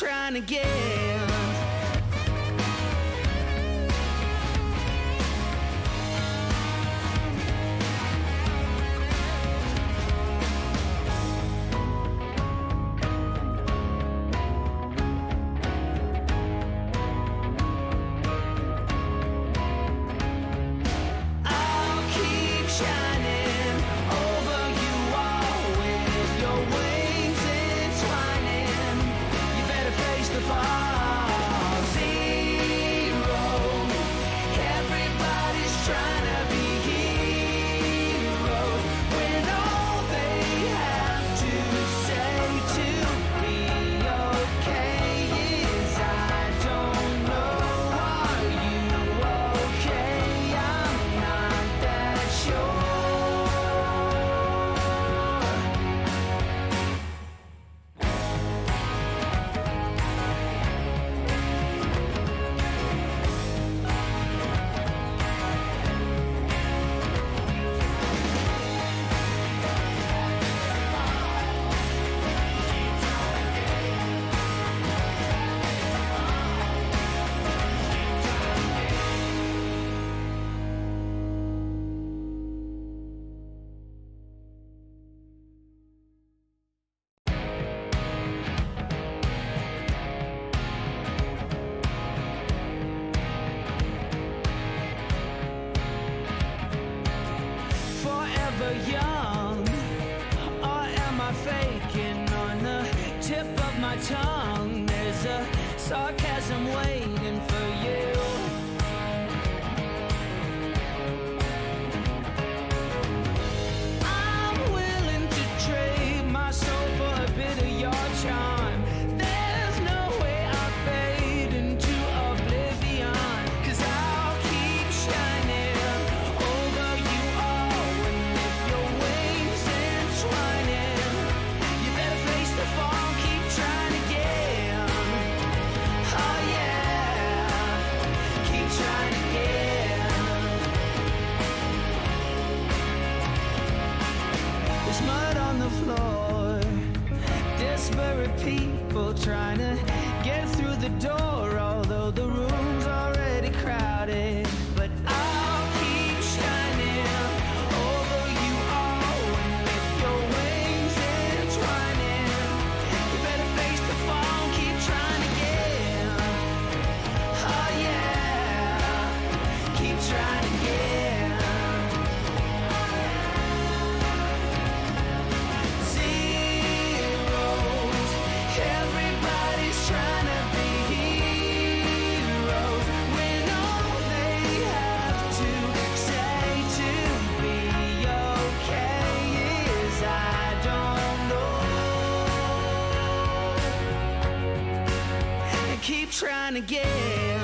trying again. Young, or am I faking? On the tip of my tongue, there's a sarcasm waiting for you. I'm willing to trade my soul for a bit of your charm. There's no way I'll fade into oblivion, 'cause I'll keep shining over you all. And if your wings entwining, you better face the fall, keep trying again. Oh yeah, keep trying again. There's mud on the floor, disparate people trying to get through the door, although the room's already crowded. But I'll keep shining over you all. And if your wings entwining, you better face the fall, keep trying again. Oh yeah, keep trying again. Zeros, everybody's trying to be heroes, when all they have to say to be okay is I don't know. And keep trying again.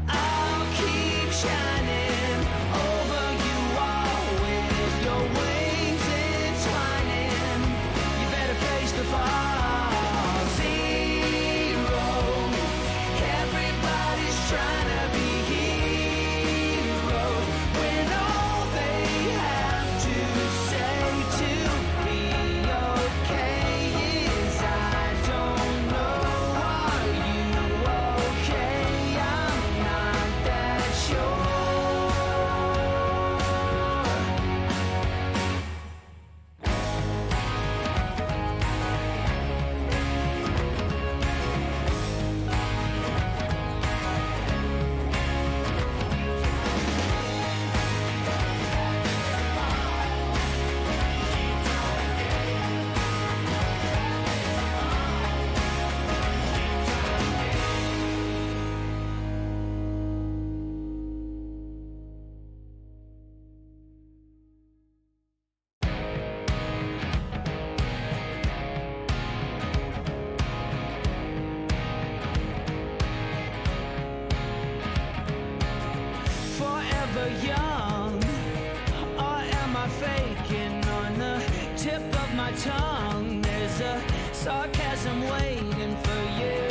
I'll keep shining over you all. With your wings entwining, you better face the fall. Zero, everybody's trying to be heroes, when all they have to say to be okay is I don't know. Are you okay? I'm not that sure. tongue. There's a sarcasm waiting for you.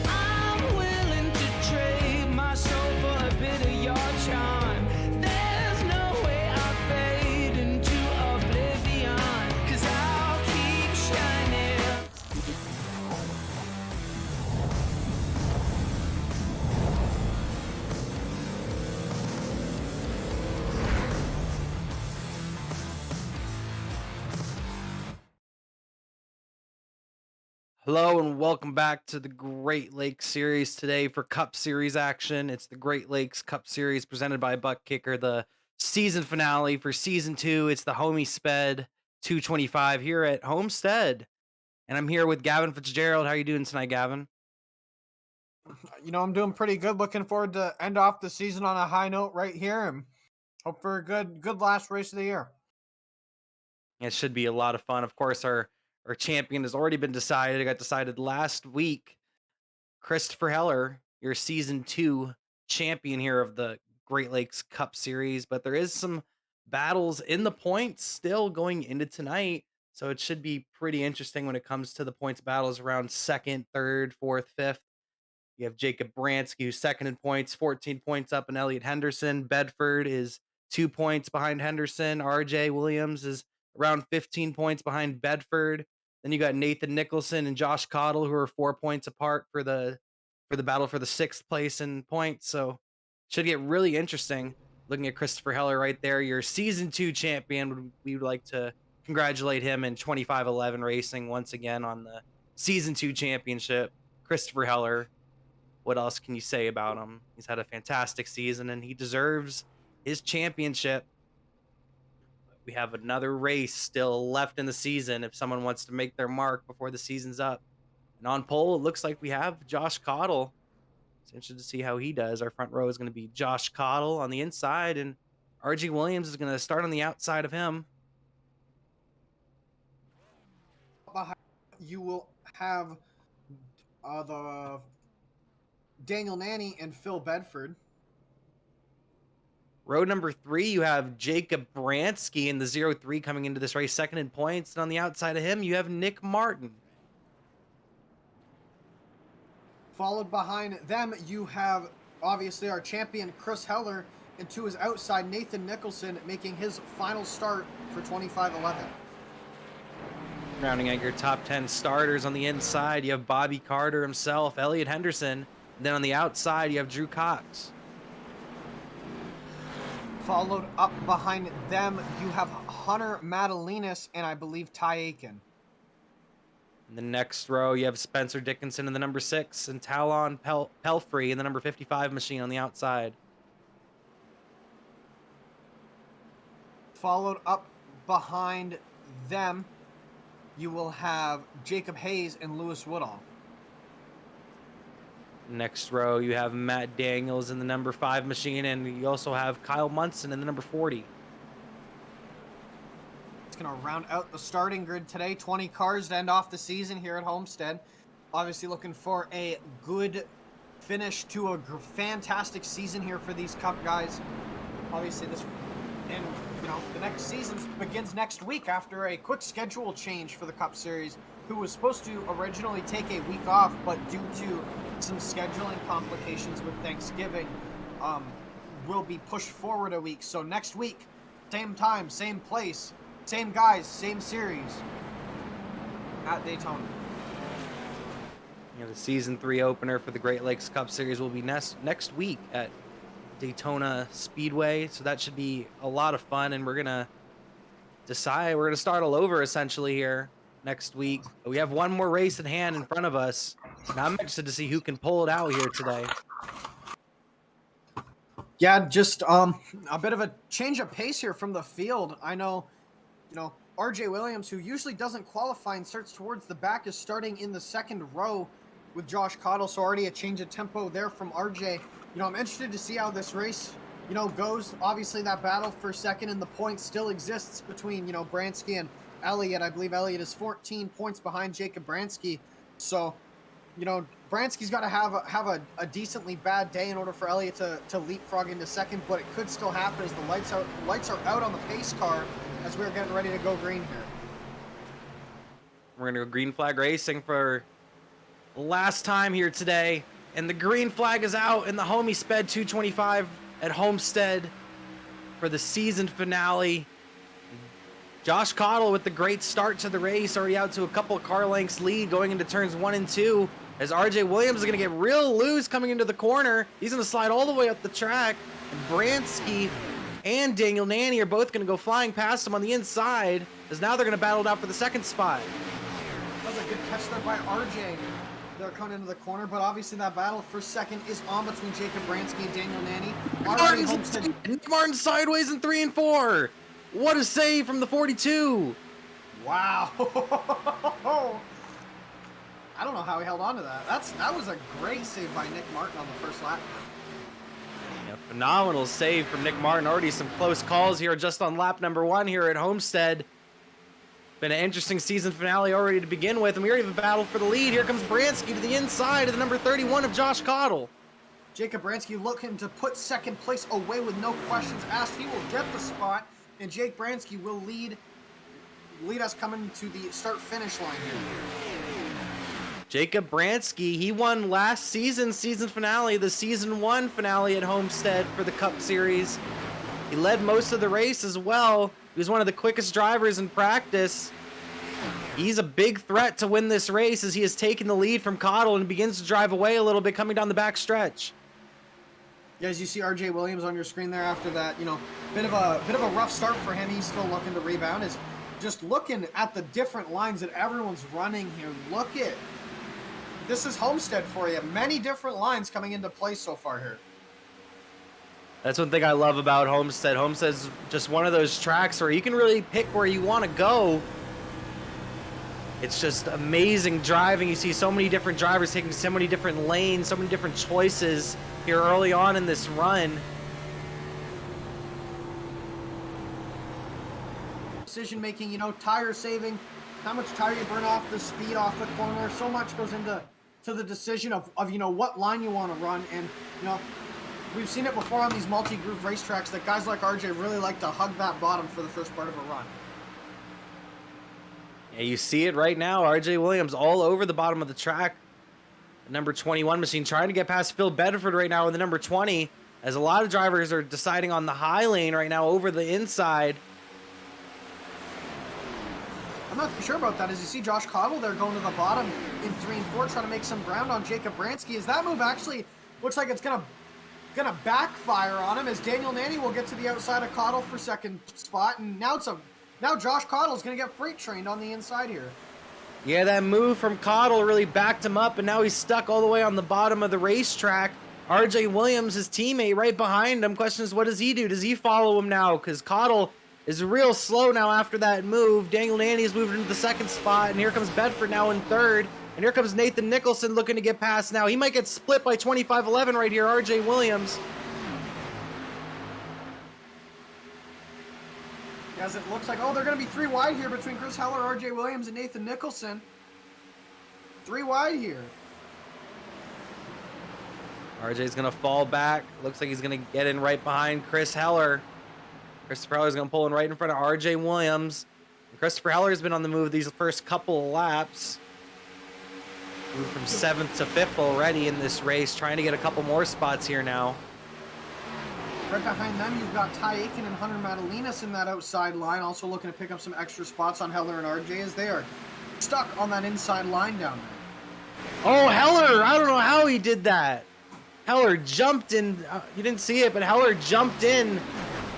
I'm willing to trade my soul for a bit of your charm. There's no way I fade into oblivion, 'cause I'll keep shining. Hello and welcome back to the Great Lakes Series today for Cup Series action. It's the Great Lakes Cup Series presented by ButtKicker, the season finale for season 2. It's the Homestead 225 here at Homestead. And I'm here with Gavin Fitzgerald. How are you doing tonight, Gavin? I'm doing pretty good. Looking forward to end off the season on a high note right here and hope for a good last race of the year. It should be a lot of fun. Of course, our champion has already been decided. It got decided last week. Christopher Heller, your season 2 champion here of the Great Lakes Cup Series, but there is some battles in the points still going into tonight. So it should be pretty interesting when it comes to the points battles around second, third, fourth, fifth. You have Jacob Branski, who's second in points, 14 points up, and Eliot Henderson. Bedford is 2 points behind Henderson. RJ Williams is around 15 points behind Bedford. Then you got Nathan Nicholson and Josh Cottle, who are 4 points apart for the battle for the 6th place in points. So should get really interesting. Looking at Christopher Heller right there, your season 2 champion. We would like to congratulate him in 2511 racing once again on the season 2 championship. Christopher Heller, what else can you say about him? He's had a fantastic season and he deserves his championship. We have another race still left in the season if someone wants to make their mark before the season's up. And on pole, it looks like we have Josh Cottle. It's interesting to see how he does. Our front row is going to be Josh Cottle on the inside, and RG Williams is going to start on the outside of him. Behind you will have the Daniel Nanny and Phil Bedford. Row number 3, you have Jacob Branski in the 0-3 coming into this race, second in points. And on the outside of him, you have Nick Martin. Followed behind them, you have obviously our champion Chris Heller, and to his outside Nathan Nicholson making his final start for 2511. Rounding out your top 10 starters on the inside, you have Bobby Carter himself, Eliot Henderson. And then on the outside, you have Drew Cox. Followed up behind them, you have Hunter Madalinas and I believe Ty Aiken. In the next row, you have Spencer Dickinson in the number 6 and Talon Pelfrey in the number 55 machine on the outside. Followed up behind them, you will have Jacob Hayes and Lewis Woodall. Next row, you have Matt Daniels in the number 5 machine, and you also have Kyle Munson in the number 40. It's going to round out the starting grid today. 20 cars to end off the season here at Homestead. Obviously looking for a good finish to a fantastic season here for these Cup guys. Obviously the next season begins next week after a quick schedule change for the Cup Series, who was supposed to originally take a week off, but due to some scheduling complications with Thanksgiving, will be pushed forward a week. So next week, same time, same place, same guys, same series at Daytona. The season 3 opener for the Great Lakes Cup Series will be next week at Daytona Speedway. So that should be a lot of fun, and we're going to start all over essentially here next week. We have one more race at hand in front of us. Now I'm interested to see who can pull it out here today. Yeah, just a bit of a change of pace here from the field. I know, RJ Williams, who usually doesn't qualify and starts towards the back, is starting in the second row with Josh Cottle, so already a change of tempo there from RJ. I'm interested to see how this race, goes. Obviously, that battle for second in the points still exists between, Branski and Eliot. I believe Eliot is 14 points behind Jacob Branski. So, Branski's got to have a decently bad day in order for Eliot to leapfrog into second, but it could still happen as the lights are out on the pace car as we're getting ready to go green here. We're going to go green flag racing for the last time here today. And the green flag is out in the Homestead 225 at Homestead for the season finale. Josh Cottle with the great start to the race, already out to a couple car lengths lead going into turns 1 and 2. As RJ Williams is going to get real loose coming into the corner. He's going to slide all the way up the track. And Branski and Daniel Nanny are both going to go flying past him on the inside, as now they're going to battle it out for the second spot. That was a good catch there by RJ. They're coming into the corner, but obviously that battle for second is on between Jacob Branski and Daniel Nanny. Nick Martin sideways in 3 and 4. What a save from the 42. Wow. I don't know how he held on to that. That was a great save by Nick Martin on the first lap. Yeah, phenomenal save from Nick Martin. Already some close calls here just on lap number 1 here at Homestead. Been an interesting season finale already to begin with, and we already have a battle for the lead. Here comes Branski to the inside of the number 31 of Josh Cottle. Jacob Branski looking to put second place away with no questions asked. He will get the spot, and Jake Branski will lead us coming to the start-finish line here. Jacob Branski, he won last season finale, the season 1 finale at Homestead for the Cup Series. He led most of the race as well. He was one of the quickest drivers in practice. He's a big threat to win this race as he has taken the lead from Cottle and begins to drive away a little bit coming down the back stretch. Yeah, as you see RJ Williams on your screen there after that, bit of a rough start for him. He's still looking to rebound. Is just looking at the different lines that everyone's running here. This is Homestead for you. Many different lines coming into play so far here. That's one thing I love about Homestead. Homestead's just one of those tracks where you can really pick where you want to go. It's just amazing driving. You see so many different drivers taking so many different lanes, so many different choices here early on in this run. Decision making, tire saving, how much tire you burn off, the speed off the corner. So much goes into the decision of what line you want to run. And, we've seen it before on these multi-group racetracks that guys like RJ really like to hug that bottom for the first part of a run. Yeah, you see it right now. RJ Williams all over the bottom of the track. The number 21 machine trying to get past Phil Bedford right now with the number 20, as a lot of drivers are deciding on the high lane right now over the inside. I'm not sure about that. As you see Josh Cottle there going to the bottom in 3 and 4, trying to make some ground on Jacob Branski. As that move actually looks like it's gonna backfire on him, as Daniel Nanny will get to the outside of Cottle for second spot, and now Josh Cottle's gonna get freight trained on the inside here. Yeah, that move from Cottle really backed him up, and now he's stuck all the way on the bottom of the racetrack. RJ Williams, his teammate, right behind him. Question is, what does he do? Does he follow him now? Because Cottle is real slow now after that move. Daniel Nanny is moving into the second spot, and here comes Bedford now in third. And here comes Nathan Nicholson looking to get past now. He might get split by 25-11 right here, RJ Williams. As it looks like, they're going to be 3 wide here between Chris Heller, RJ Williams, and Nathan Nicholson. 3 wide here. RJ's going to fall back. Looks like he's going to get in right behind Chris Heller. Christopher Heller's going to pull in right in front of RJ Williams. And Christopher Heller's been on the move these first couple of laps. Moved from 7th to 5th already in this race, trying to get a couple more spots here now. Right behind them, you've got Ty Aiken and Hunter Madalinas in that outside line, also looking to pick up some extra spots on Heller and RJ as they are stuck on that inside line down there. Oh, Heller! I don't know how he did that. Heller jumped in. You didn't see it, but Heller jumped in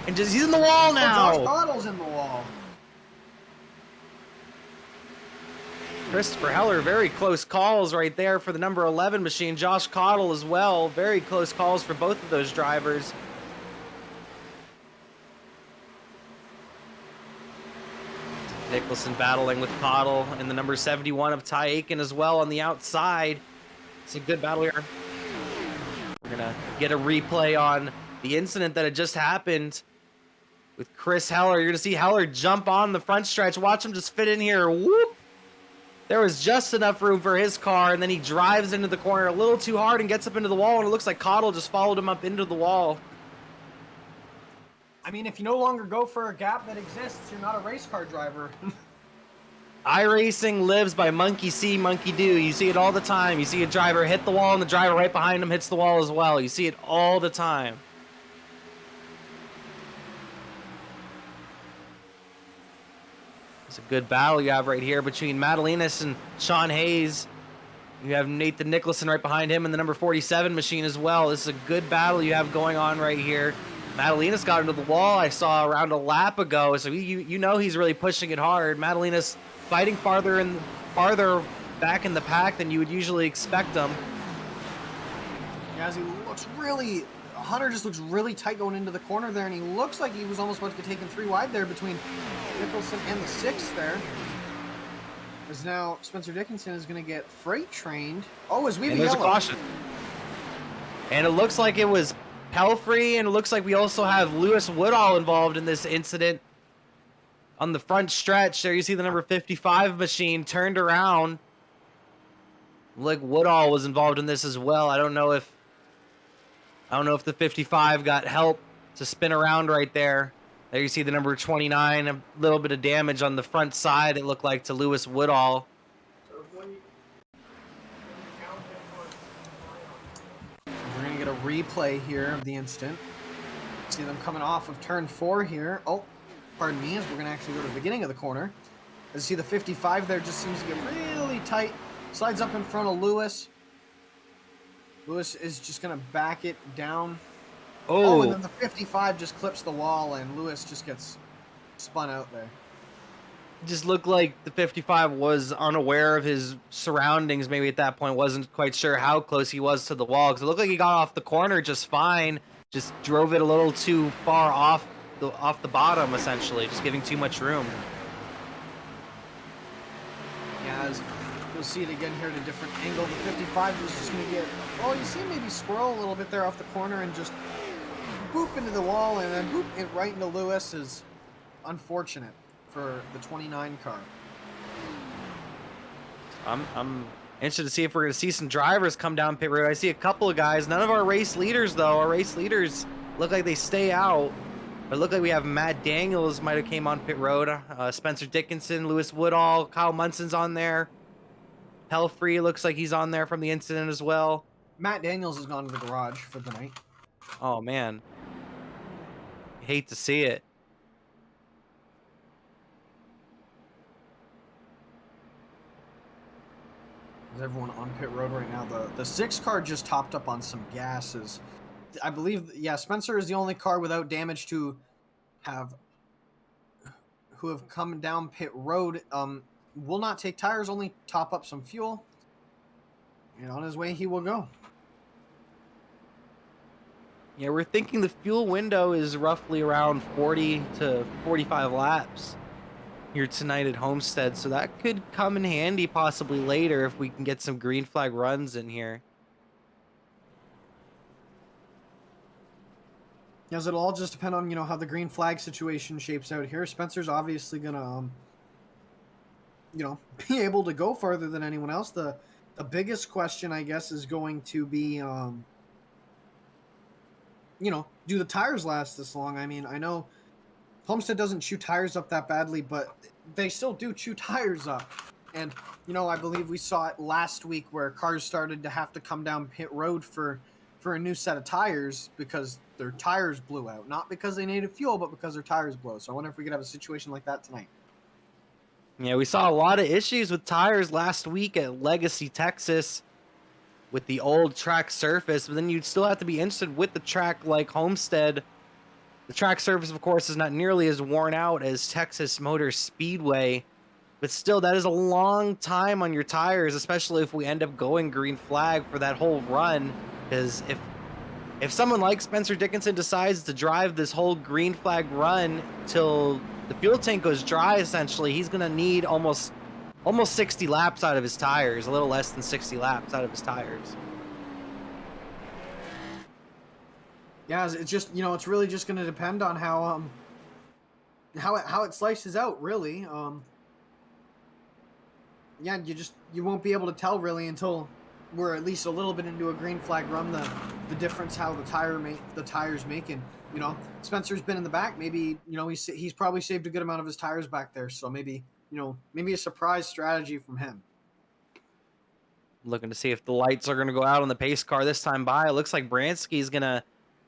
and he's in the wall now. Josh Cottle's in the wall. Christopher Heller, very close calls right there for the number 11 machine. Josh Cottle as well. Very close calls for both of those drivers. Nicholson battling with Cottle and the number 71 of Ty Aiken as well on the outside. It's a good battle here. We're going to get a replay on the incident that had just happened with Chris Heller. You're going to see Heller jump on the front stretch. Watch him just fit in here. Whoop! There was just enough room for his car, and then he drives into the corner a little too hard and gets up into the wall, and it looks like Cottle just followed him up into the wall. I mean, if you no longer go for a gap that exists, you're not a race car driver. iRacing lives by monkey see, monkey do. You see it all the time. You see a driver hit the wall, and the driver right behind him hits the wall as well. You see it all the time. It's a good battle you have right here between Madalinas and Sean Hayes. You have Nathan Nicholson right behind him in the number 47 machine as well. This is a good battle you have going on right here. Madalinas got into the wall, I saw around a lap ago, so you know he's really pushing it hard. Madalinas fighting farther back in the pack than you would usually expect him. Yeah, as he looks really, Hunter just looks really tight going into the corner there, and he looks like he was almost about to get taken 3 wide there between Nicholson and the 6th there. As now Spencer Dickinson is going to get freight trained. Oh, as we And there's a caution. And it looks like it was Pelfrey, and it looks like we also have Lewis Woodall involved in this incident. On the front stretch there, you see the number 55 machine turned around. Like Woodall was involved in this as well. I don't know if the 55 got help to spin around right there. There you see the number 29, a little bit of damage on the front side, it looked like, to Lewis Woodall. We're going to get a replay here of the instant. See them coming off of turn 4 here. Oh, pardon me, as we're going to actually go to the beginning of the corner. As you see the 55 there just seems to get really tight. Slides up in front of Lewis. Lewis is just going to back it down. Oh, and then the 55 just clips the wall, and Lewis just gets spun out there. It just looked like the 55 was unaware of his surroundings. Maybe at that point wasn't quite sure how close he was to the wall, because it looked like he got off the corner just fine. Just drove it a little too far off the bottom, essentially, just giving too much room. Yeah, as you'll see it again here at a different angle. The 55 is just going to get, oh, you see maybe swirl a little bit there off the corner and just boop into the wall, and then boop it right into Lewis. Is unfortunate for the 29 car. I'm interested to see if we're going to see some drivers come down pit road. I see a couple of guys. None of our race leaders, though. Our race leaders look like they stay out. But it looked like we have Matt Daniels might have came on pit road. Spencer Dickinson, Lewis Woodall, Kyle Munson's on there. Pelfrey looks like he's on there from the incident as well. Matt Daniels has gone to the garage for the night. Oh, man. Hate to see it. Is everyone on pit road right now? The 6 car just topped up on some gases. I believe, yeah, Spencer is the only car without damage who have come down pit road. Will not take tires, only top up some fuel. And on his way he will go. Yeah, we're thinking the fuel window is roughly around 40 to 45 laps here tonight at Homestead, so that could come in handy possibly later if we can get some green flag runs in here. Yes, it'll all just depend on, how the green flag situation shapes out here. Spencer's obviously gonna, be able to go farther than anyone else. The biggest question, I guess, is going to be, do the tires last this long? I mean, I know Homestead doesn't chew tires up that badly, but they still do chew tires up. And, I believe we saw it last week where cars started to have to come down pit road for a new set of tires because their tires blew out. Not because they needed fuel, but because their tires blew. So I wonder if we could have a situation like that tonight. Yeah, we saw a lot of issues with tires last week at Legacy, Texas with the old track surface, but then you'd still have to be interested with the track like Homestead. The track surface, of course, is not nearly as worn out as Texas Motor Speedway, but still, that is a long time on your tires, especially if we end up going green flag for that whole run, because if someone like Spencer Dickinson decides to drive this whole green flag run till the fuel tank goes dry, essentially, he's going to need almost 60 laps out of his tires, a little less than 60 laps out of his tires. Yeah, it's just, it's really just going to depend on how it slices out, really. yeah, you won't be able to tell really until we're at least a little bit into a green flag run the difference how the tires making. You know, Spencer's been in the back. Maybe, you know, he's probably saved a good amount of his tires back there. So maybe, you know, maybe a surprise strategy from him. Looking to see if the lights are going to go out on the pace car this time by. It looks like Branski is going to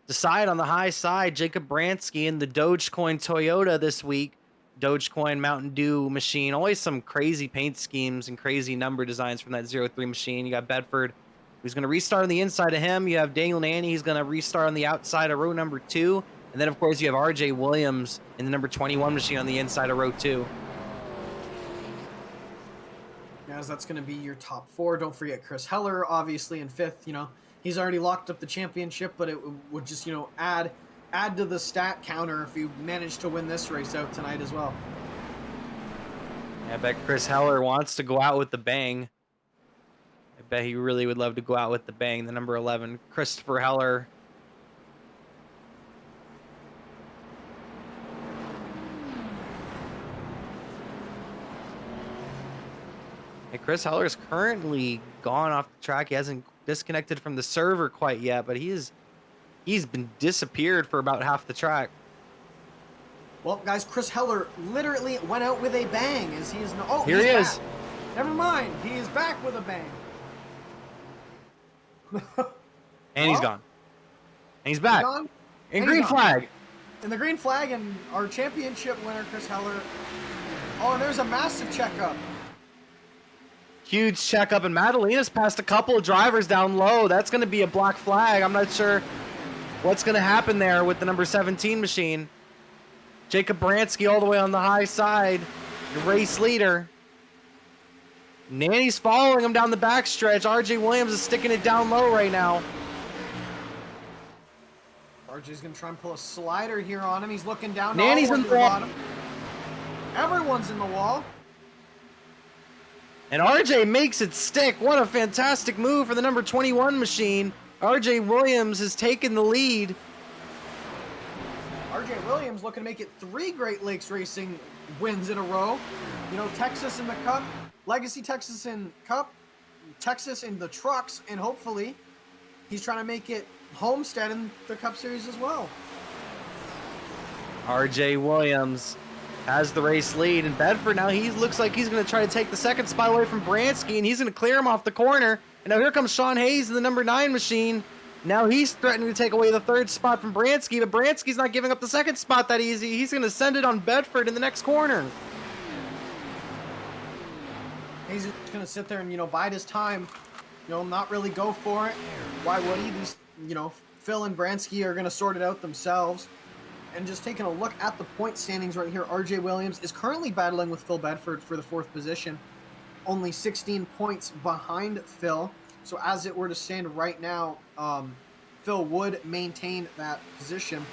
decide on the high side. Jacob Branski in the Dogecoin Toyota this week. Dogecoin Mountain Dew machine. Always some crazy paint schemes and crazy number designs from that 03 machine. You got Bedford, who's going to restart on the inside of him. You have Daniel Nanny. He's going to restart on the outside of row number 2. And then, of course, you have RJ Williams in the number 21 machine on the inside of row 2. As that's going to be your top 4. Don't forget Chris Heller, obviously, in 5th. You know, he's already locked up the championship, but it would just, you know, add to the stat counter if you manage to win this race out tonight as well. Yeah, I bet Chris Heller wants to go out with the bang. I bet he really would love to go out with the bang. The number 11, Christopher Heller. Hey, Chris Heller is currently gone off the track. He hasn't disconnected from the server quite yet, but he's been disappeared for about half the track. Well, guys, Chris Heller literally went out with a bang as he is no. Oh, here he is. Never mind, he is back with a bang. And he's gone. And he's back. In green flag. In the green flag, and our championship winner, Chris Heller. Oh, and there's a massive checkup. Huge checkup, and Madalena's passed a couple of drivers down low. That's going to be a black flag. I'm not sure what's going to happen there with the number 17 machine. Jacob Branski all the way on the high side, the race leader. Nanny's following him down the backstretch. RJ Williams is sticking it down low right now. RJ's going to try and pull a slider here on him. He's looking down. Nanny's in the bottom. Everyone's in the wall. And RJ makes it stick. What a fantastic move for the number 21 machine. RJ Williams has taken the lead. RJ Williams looking to make it 3 Great Lakes Racing wins in a row. You know, Texas in the Cup, Legacy Texas in Cup, Texas in the trucks, and hopefully he's trying to make it Homestead in the Cup Series as well. RJ Williams has the race lead, and Bedford now he looks like he's going to try to take the second spot away from Branski, and he's going to clear him off the corner. And now here comes Sean Hayes in the number 9 machine. Now he's threatening to take away the 3rd spot from Branski, but Branski's not giving up the 2nd spot that easy. He's going to send it on Bedford in the next corner. Hayes is going to sit there and, you know, bide his time, you know, not really go for it. Why would he? These, you know, Phil and Branski are going to sort it out themselves. And just taking a look at the point standings right here, RJ Williams is currently battling with Phil Bedford for the 4th position, only 16 points behind Phil. So as it were to stand right now, Phil would maintain that position,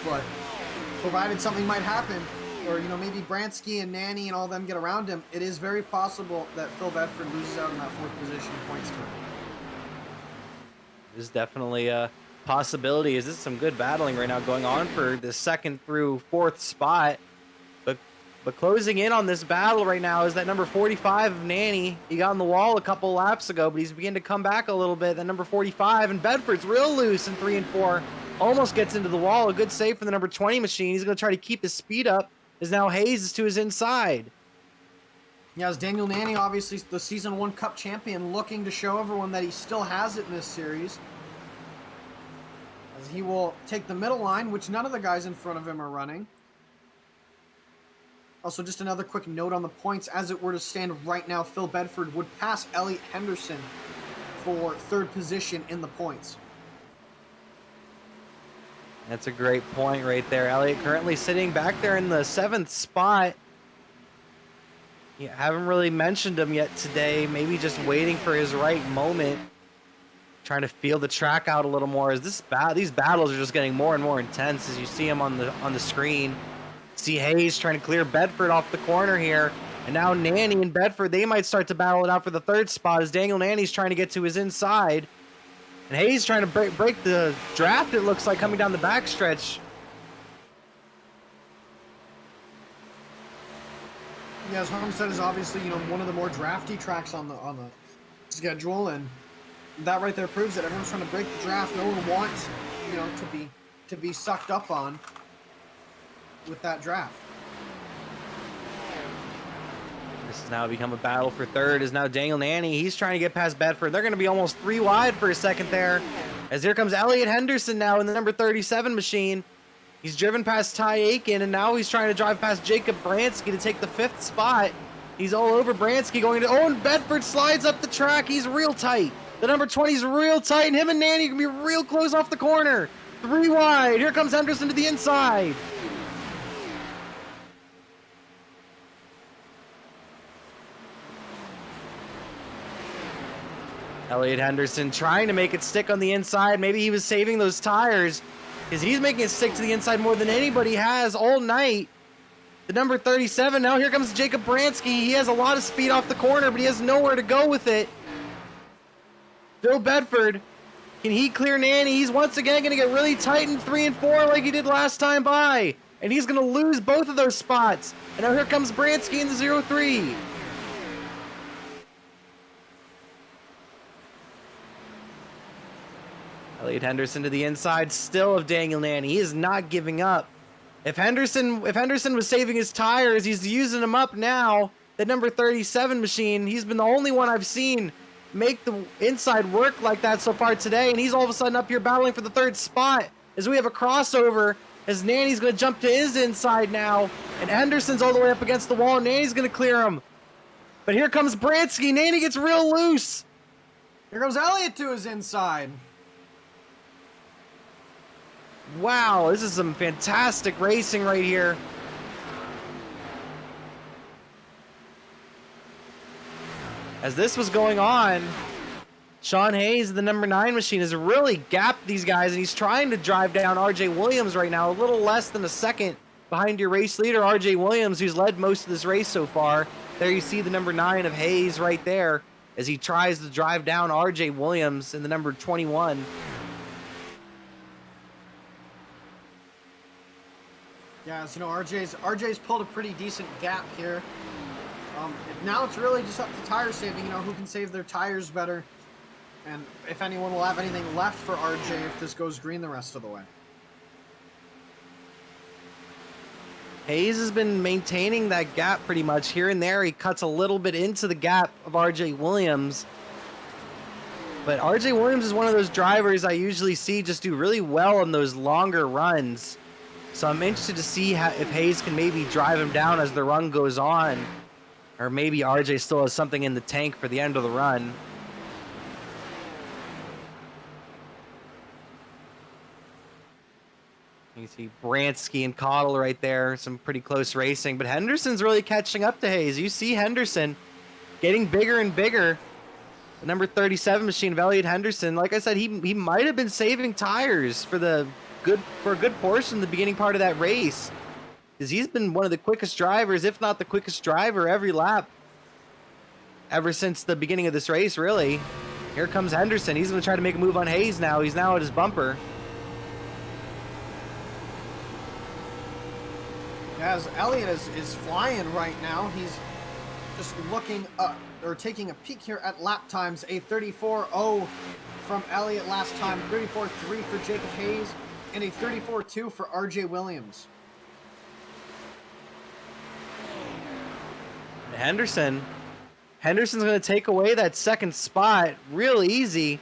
but provided something might happen, or, you know, maybe Branski and Nanny and all them get around him, it is very possible that Phil Bedford loses out in that 4th position points turn. There's definitely a possibility. Is this some good battling right now going on for the 2nd through 4th spot? But closing in on this battle right now is that number 45 of Nanny. He got on the wall a couple laps ago, but he's beginning to come back a little bit. That number 45, and Bedford's real loose in 3 and 4. Almost gets into the wall. A good save from the number 20 machine. He's going to try to keep his speed up, as now Hayes is to his inside. Yeah, as Daniel Nanny, obviously the Season 1 Cup champion, looking to show everyone that he still has it in this series. As he will take the middle line, which none of the guys in front of him are running. Also, just another quick note on the points. As it were to stand right now, Phil Bedford would pass Eliot Henderson for 3rd position in the points. That's a great point right there. Eliot currently sitting back there in the 7th spot. Yeah, haven't really mentioned him yet today. Maybe just waiting for his right moment. Trying to feel the track out a little more. As these battles are just getting more and more intense as you see him on the screen. See Hayes trying to clear Bedford off the corner here. And now Nanny and Bedford, they might start to battle it out for the 3rd spot as Daniel Nanny's trying to get to his inside. And Hayes trying to break the draft, it looks like, coming down the backstretch. Yes, Homestead is obviously, one of the more drafty tracks on the schedule, and that right there proves that everyone's trying to break the draft. No one wants, to be sucked up on with that draft. This has now become a battle for third. Is now Daniel Nanny. He's trying to get past Bedford. They're going to be almost 3 wide for a second there. As here comes Eliot Henderson now in the number 37 machine. He's driven past Ty Aiken, and now he's trying to drive past Jacob Branski to take the 5th spot. He's all over Branski going into... Oh, and Bedford slides up the track. He's real tight. The number 20 is real tight, and him and Nanny can be real close off the corner. 3 wide. Here comes Henderson to the inside. Eliot Henderson trying to make it stick on the inside. Maybe he was saving those tires, because he's making it stick to the inside more than anybody has all night. The number 37, now here comes Jacob Branski. He has a lot of speed off the corner, but he has nowhere to go with it. Bill Bedford, can he clear Nanny? He's once again going to get really tight in 3 and 4 like he did last time by. And he's going to lose both of those spots. And now here comes Branski in the 0-3. Eliot Henderson to the inside still of Daniel Nanny. He is not giving up. If Henderson was saving his tires, he's using them up now. That number 37 machine, he's been the only one I've seen make the inside work like that so far today, and he's all of a sudden up here battling for the 3rd spot as we have a crossover as Nanny's going to jump to his inside now, and Henderson's all the way up against the wall, and Nanny's going to clear him. But here comes Branski. Nanny gets real loose. Here comes Eliot to his inside. Wow, this is some fantastic racing right here. As this was going on, Sean Hayes, the number 9 machine, has really gapped these guys, and he's trying to drive down RJ Williams right now, a little less than a second behind your race leader, RJ Williams, who's led most of this race so far. There you see the number 9 of Hayes right there as he tries to drive down RJ Williams in the number 21. Yeah, so RJ's pulled a pretty decent gap here. Now it's really just up to tire saving, who can save their tires better, and if anyone will have anything left for RJ if this goes green the rest of the way. Hayes has been maintaining that gap pretty much. Here and there, he cuts a little bit into the gap of RJ Williams. But RJ Williams is one of those drivers I usually see just do really well on those longer runs. So I'm interested to see if Hayes can maybe drive him down as the run goes on. Or maybe RJ still has something in the tank for the end of the run. You see Branski and Cottle right there. Some pretty close racing. But Henderson's really catching up to Hayes. You see Henderson getting bigger and bigger. The number 37 machine of Eliot Henderson. Like I said, he might have been saving tires for a good portion of the beginning part of that race, because he's been one of the quickest drivers, if not the quickest driver, every lap ever since the beginning of this race, really. Here comes Henderson. He's going to try to make a move on Hayes now. He's now at his bumper. As Eliot is flying right now, he's just looking up, or taking a peek here at lap times. A 34.0 from Eliot last time, 34.3 for Jacob Hayes, and a 34.2 for RJ Williams. Henderson's going to take away that 2nd spot real easy.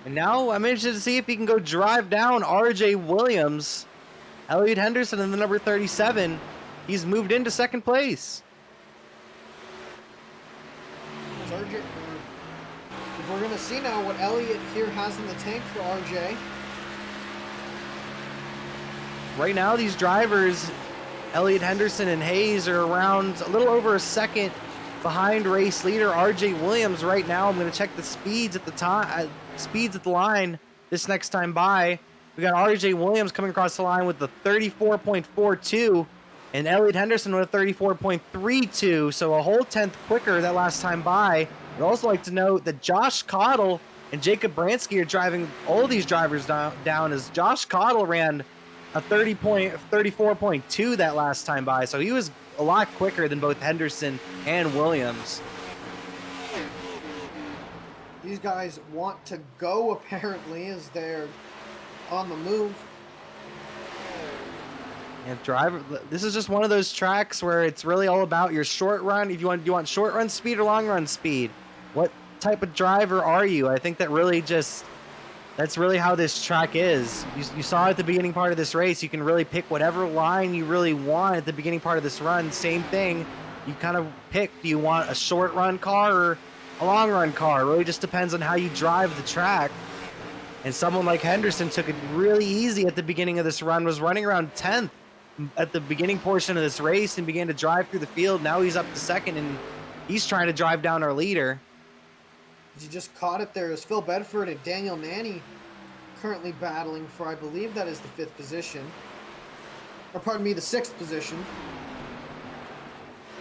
And now I'm interested to see if he can go drive down RJ Williams. Eliot Henderson in the number 37. He's moved into 2nd place. We're going to see now what Eliot here has in the tank for RJ. Right now, these drivers, Eliot Henderson and Hayes, are around a little over a second behind race leader RJ Williams right now. I'm going to check the speeds at the line this next time by. We got RJ Williams coming across the line with the 34.42, and Eliot Henderson with a 34.32, so a whole 10th quicker that last time by. I'd also like to note that Josh Cottle and Jacob Branski are driving all these drivers down as Josh Cottle ran a 34.2 that last time by, so he was a lot quicker than both Henderson and Williams. These guys want to go, apparently, as they're on the move. And driver, this is just one of those tracks where it's really all about your short run. If you want short run speed or long run speed, what type of driver are you? I think that really that's really how this track is. You saw at the beginning part of this race, you can really pick whatever line you really want at the beginning part of this run. Same thing, you kind of pick, do you want a short run car or a long run car? It really just depends on how you drive the track. And someone like Henderson took it really easy at the beginning of this run, was running around 10th at the beginning portion of this race and began to drive through the field. Now he's up to second and he's trying to drive down our leader. You just caught it there as Phil Bedford and Daniel Nanny currently battling for, I believe that is the 5th position. Or pardon me, the 6th position.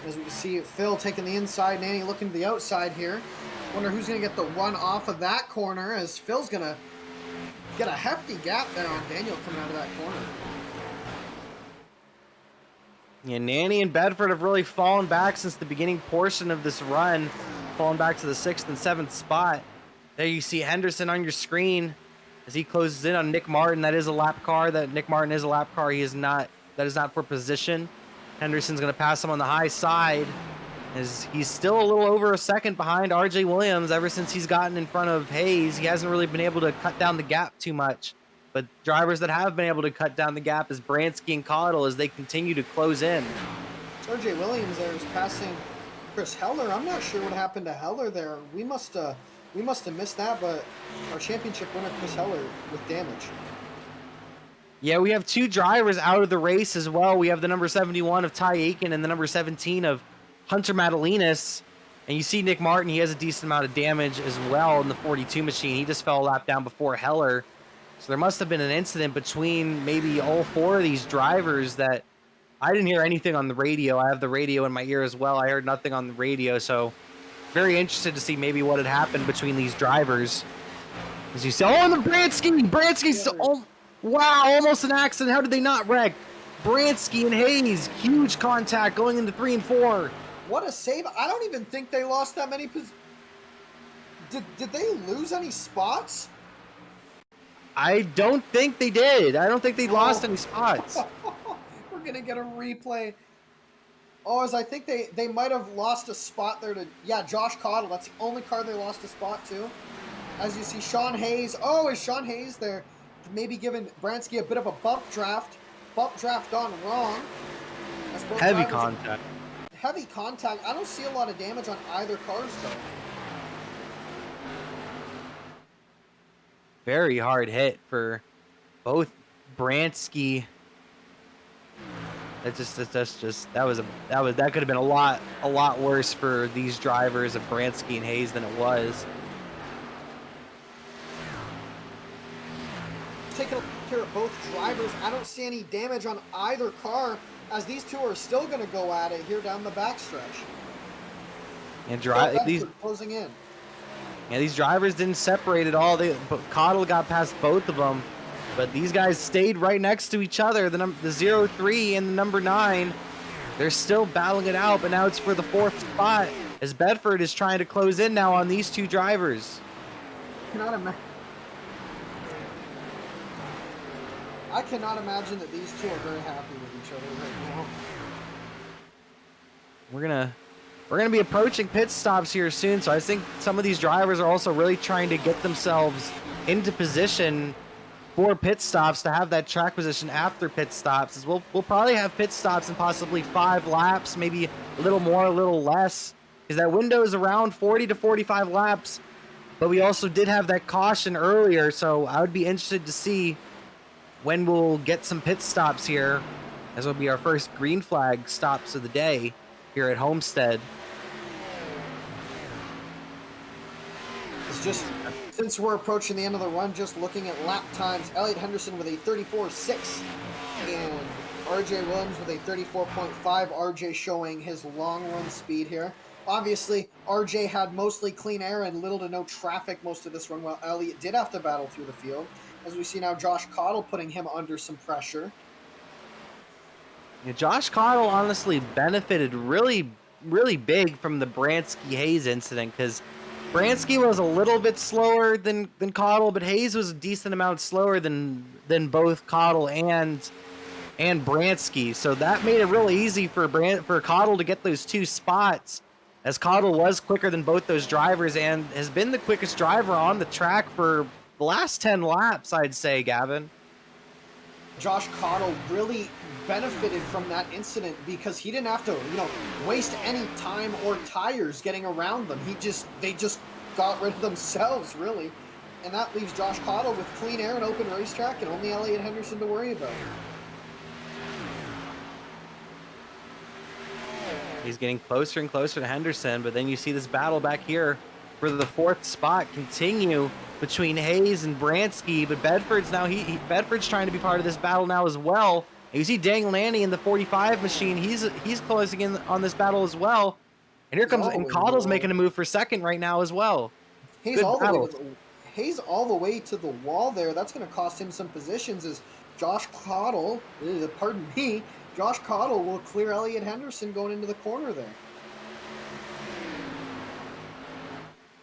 As we can see, Phil taking the inside, Nanny looking to the outside here. Wonder who's going to get the run off of that corner, as Phil's going to get a hefty gap there on Daniel coming out of that corner. Yeah, Nanny and Bedford have really fallen back since the beginning portion of this run, falling back to the 6th and 7th spot. There you see Henderson on your screen as he closes in on Nick Martin. That is a lap car. Nick Martin is a lap car. That is not for position. Henderson's going to pass him on the high side, as he's still a little over a second behind RJ Williams. Ever since he's gotten in front of Hayes, he hasn't really been able to cut down the gap too much. But drivers that have been able to cut down the gap is Branski and Cottle as they continue to close in. RJ Williams there is passing Chris Heller. I'm not sure what happened to Heller there. We must have missed that, but our championship winner Chris Heller with damage. Yeah, we have 2 drivers out of the race as well. We have the number 71 of Ty Aiken and the number 17 of Hunter Madalinas. And you see Nick Martin, he has a decent amount of damage as well in the 42 machine. He just fell a lap down before Heller. So there must have been an incident between maybe all 4 of these drivers that I didn't hear anything on the radio. I have the radio in my ear as well. I heard nothing on the radio. So very interested to see maybe what had happened between these drivers. As you see, oh, and the Branski's, oh, wow, almost an accident. How did they not wreck? Branski and Hayes, huge contact going into 3 and 4. What a save. I don't even think they lost that many Did they lose any spots? I don't think they did. I don't think they lost any spots. We're going to get a replay. Oh, as I think they might have lost a spot there to, yeah, Josh Cottle. That's the only car they lost a spot to. As you see, Sean Hayes. Oh, is Sean Hayes there? Maybe giving Branski a bit of a bump draft. Bump draft gone wrong. Heavy contact. Heavy contact. I don't see a lot of damage on either cars, though. Very hard hit for both Branski. That could have been a lot worse for these drivers of Branski and Hayes than it was. Taking care of both drivers. I don't see any damage on either car, as these 2 are still going to go at it here down the backstretch. And these closing in. Yeah, these drivers didn't separate at all. Cottle got past both of them, but these guys stayed right next to each other. The 03 and the number 9, they're still battling it out, but now it's for the 4th spot as Bedford is trying to close in now on these 2 drivers. I cannot imagine that these 2 are very happy with each other right now. We're gonna be approaching pit stops here soon, so I think some of these drivers are also really trying to get themselves into position for pit stops, to have that track position after pit stops. As we'll probably have pit stops in possibly 5 laps, maybe a little more, a little less, because that window is around 40 to 45 laps. But we also did have that caution earlier, so I would be interested to see when we'll get some pit stops here, as will be our first green flag stops of the day here at Homestead. It's just, since we're approaching the end of the run, just looking at lap times, Eliot Henderson with a 34.6 and RJ Williams with a 34.5. RJ showing his long run speed here. Obviously, RJ had mostly clean air and little to no traffic most of this run, while Eliot did have to battle through the field. As we see now, Josh Cottle putting him under some pressure. Yeah, Josh Cottle honestly benefited really, really big from the Branski Hayes incident because Branski was a little bit slower than Cottle, but Hayes was a decent amount slower than both Cottle and Branski. So that made it really easy for Cottle to get those 2 spots, as Cottle was quicker than both those drivers and has been the quickest driver on the track for the last 10 laps, I'd say, Gavin. Josh Cottle really benefited from that incident because he didn't have to, waste any time or tires getting around them. They just got rid of themselves, really. And that leaves Josh Cottle with clean air and open racetrack and only Eliot Henderson to worry about. He's getting closer and closer to Henderson, but then you see this battle back here for the 4th spot continue between Hayes and Branski, but Bedford's now Bedford's trying to be part of this battle now as well. And you see Daniel Lanny in the 45 machine. He's closing in on this battle as well. And here comes Cottle's making a move for 2nd right now as well. Hayes all the way to the wall there. That's going to cost him some positions as Josh Cottle, Josh Cottle will clear Eliot Henderson going into the corner there.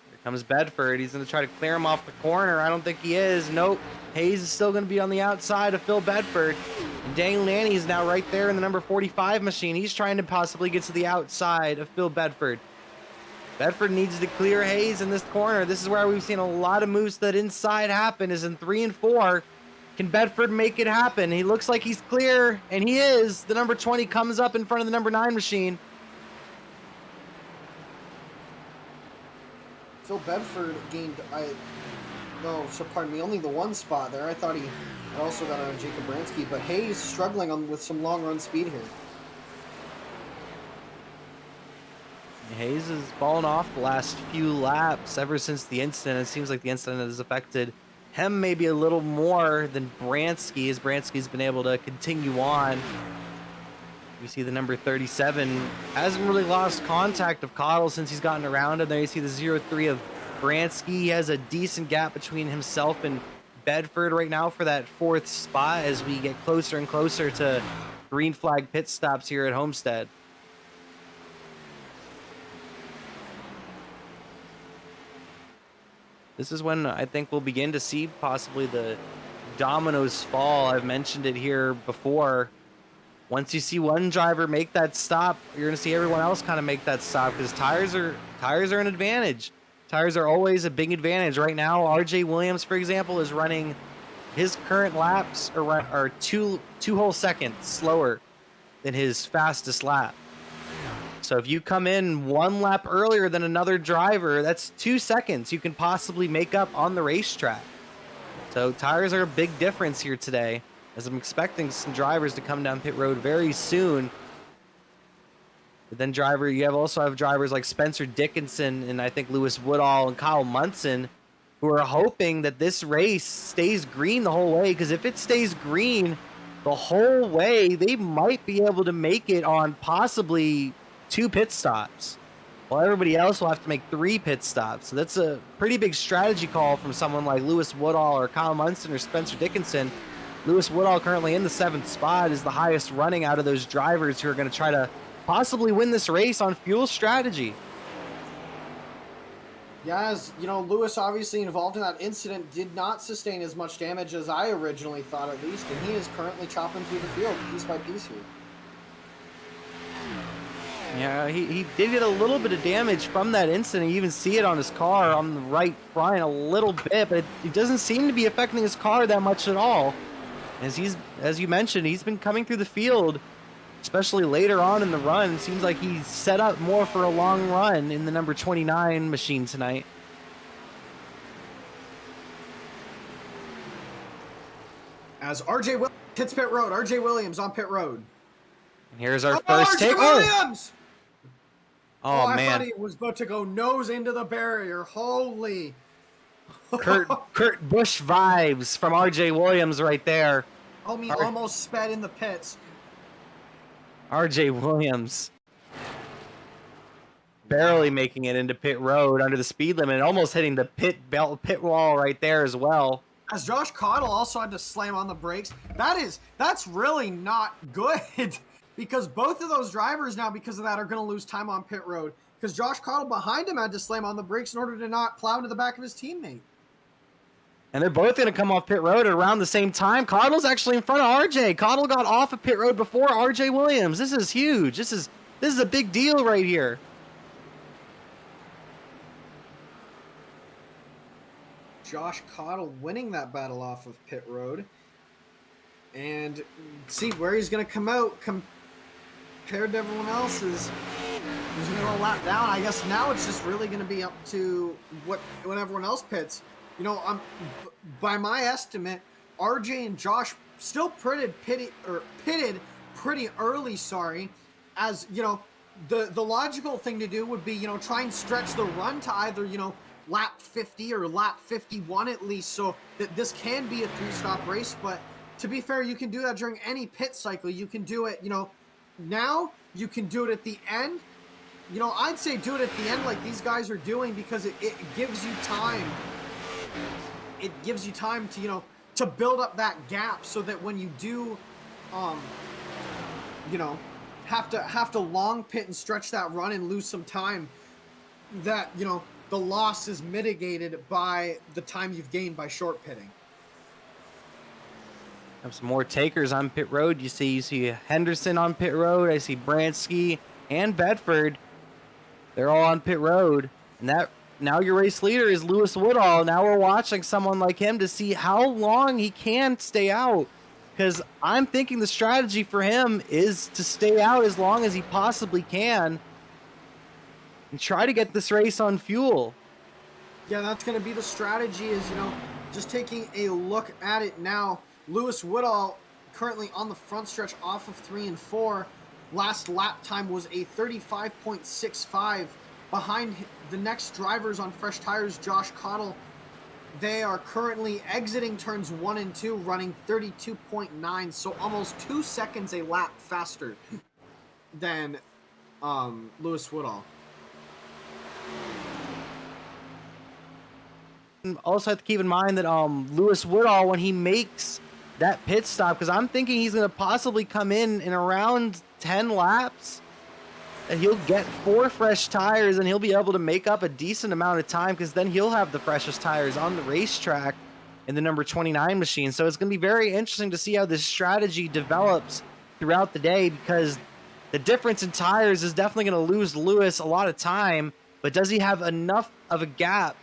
Here comes Bedford. He's going to try to clear him off the corner. I don't think he is. Nope. Hayes is still going to be on the outside of Phil Bedford. And Daniel Lanny is now right there in the number 45 machine. He's trying to possibly get to the outside of Phil Bedford. Bedford needs to clear Hayes in this corner. This is where we've seen a lot of moves that inside happen, is in 3 and 4. Can Bedford make it happen? He looks like he's clear, and he is. The number 20 comes up in front of the number 9 machine. Phil Bedford gained, only the 1 spot there. I thought he had also got on Jacob Branski, but Hayes struggling with some long run speed here. Hayes has fallen off the last few laps ever since the incident. It seems like the incident has affected him maybe a little more than Branski, as Branski's been able to continue on. You see the number 37 hasn't really lost contact of Cottle since he's gotten around him. There you see the 0-3 of Branski. He has a decent gap between himself and Bedford right now for that 4th spot as we get closer and closer to green flag pit stops here at Homestead. This is when I think we'll begin to see possibly the dominoes fall. I've mentioned it here before. Once you see one driver make that stop, you're going to see everyone else kind of make that stop because tires are an advantage. Tires are always a big advantage. Right now, RJ Williams, for example, is running his current laps are two whole seconds slower than his fastest lap. So if you come in 1 lap earlier than another driver, that's 2 seconds you can possibly make up on the racetrack. So tires are a big difference here today, as I'm expecting some drivers to come down pit road very soon. But then you also have drivers like Spencer Dickinson and I think Lewis Woodall and Kyle Munson who are hoping that this race stays green the whole way, because if it stays green the whole way, they might be able to make it on possibly 2 pit stops, while everybody else will have to make 3 pit stops. So that's a pretty big strategy call from someone like Lewis Woodall or Kyle Munson or Spencer Dickinson. Lewis Woodall, currently in the 7th spot, is the highest running out of those drivers who are going to try to possibly win this race on fuel strategy. Yeah, as you know, Lewis, obviously involved in that incident, did not sustain as much damage as I originally thought, at least, and he is currently chopping through the field piece by piece here. Yeah, he did get a little bit of damage from that incident. You even see it on his car on the right front a little bit, but it doesn't seem to be affecting his car that much at all. As you mentioned, he's been coming through the field, especially later on in the run. It seems like he's set up more for a long run in the number 29 machine tonight. As RJ Williams hits pit road, RJ Williams on pit road. And here's our first take. Williams! Oh, I man. thought he was about to go nose into the barrier. Holy. Kurt Busch vibes from RJ Williams right there. Homie almost sped in the pits. RJ Williams barely making it into pit road under the speed limit, almost hitting the pit wall right there as well. As Josh Cottle also had to slam on the brakes. That's really not good. because both of those drivers now, because of that, are going to lose time on pit road. Because Josh Cottle behind him had to slam on the brakes in order to not plow into the back of his teammate. And they're both going to come off pit road at around the same time. Cottle's actually in front of RJ. Cottle got off of pit road before RJ Williams. This is huge. This is a big deal right here. Josh Cottle winning that battle off of pit road. And see where he's going to come out compared to everyone else is he's going to go a lap down. I guess now it's just really going to be up to when everyone else pits. You know, by my estimate, RJ and Josh still pitted pretty early, as, you know, the logical thing to do would be, you know, try and stretch the run to either, you know, lap 50 or lap 51 at least, so that this can be a 3-stop race. But to be fair, you can do that during any pit cycle. You can do it, you know, now, you can do it at the end. You know, I'd say do it at the end like these guys are doing, because it gives you time. It gives you time to, you know, to build up that gap, so that when you do, you know, have to long pit and stretch that run and lose some time, that, you know, the loss is mitigated by the time you've gained by short pitting. Have some more takers on pit road. You see Henderson on pit road. I see Branski and Bedford. They're all on pit road. And that now your race leader is Lewis Woodall. Now we're watching someone like him to see how long he can stay out. Because I'm thinking the strategy for him is to stay out as long as he possibly can and try to get this race on fuel. Yeah, that's going to be the strategy, is, you know, just taking a look at it now. Lewis Woodall currently on the front stretch off of 3 and 4. Last lap time was a 35.65. Behind the next drivers on fresh tires, Josh Cottle, they are currently exiting turns 1 and 2, running 32.9, so almost 2 seconds a lap faster than Lewis Woodall. Also have to keep in mind that Lewis Woodall, when he makes that pit stop, because I'm thinking he's going to possibly come in around 10 laps, and he'll get 4 fresh tires, and he'll be able to make up a decent amount of time, because then he'll have the freshest tires on the racetrack in the number 29 machine. So it's going to be very interesting to see how this strategy develops throughout the day, because the difference in tires is definitely going to lose Lewis a lot of time, but does he have enough of a gap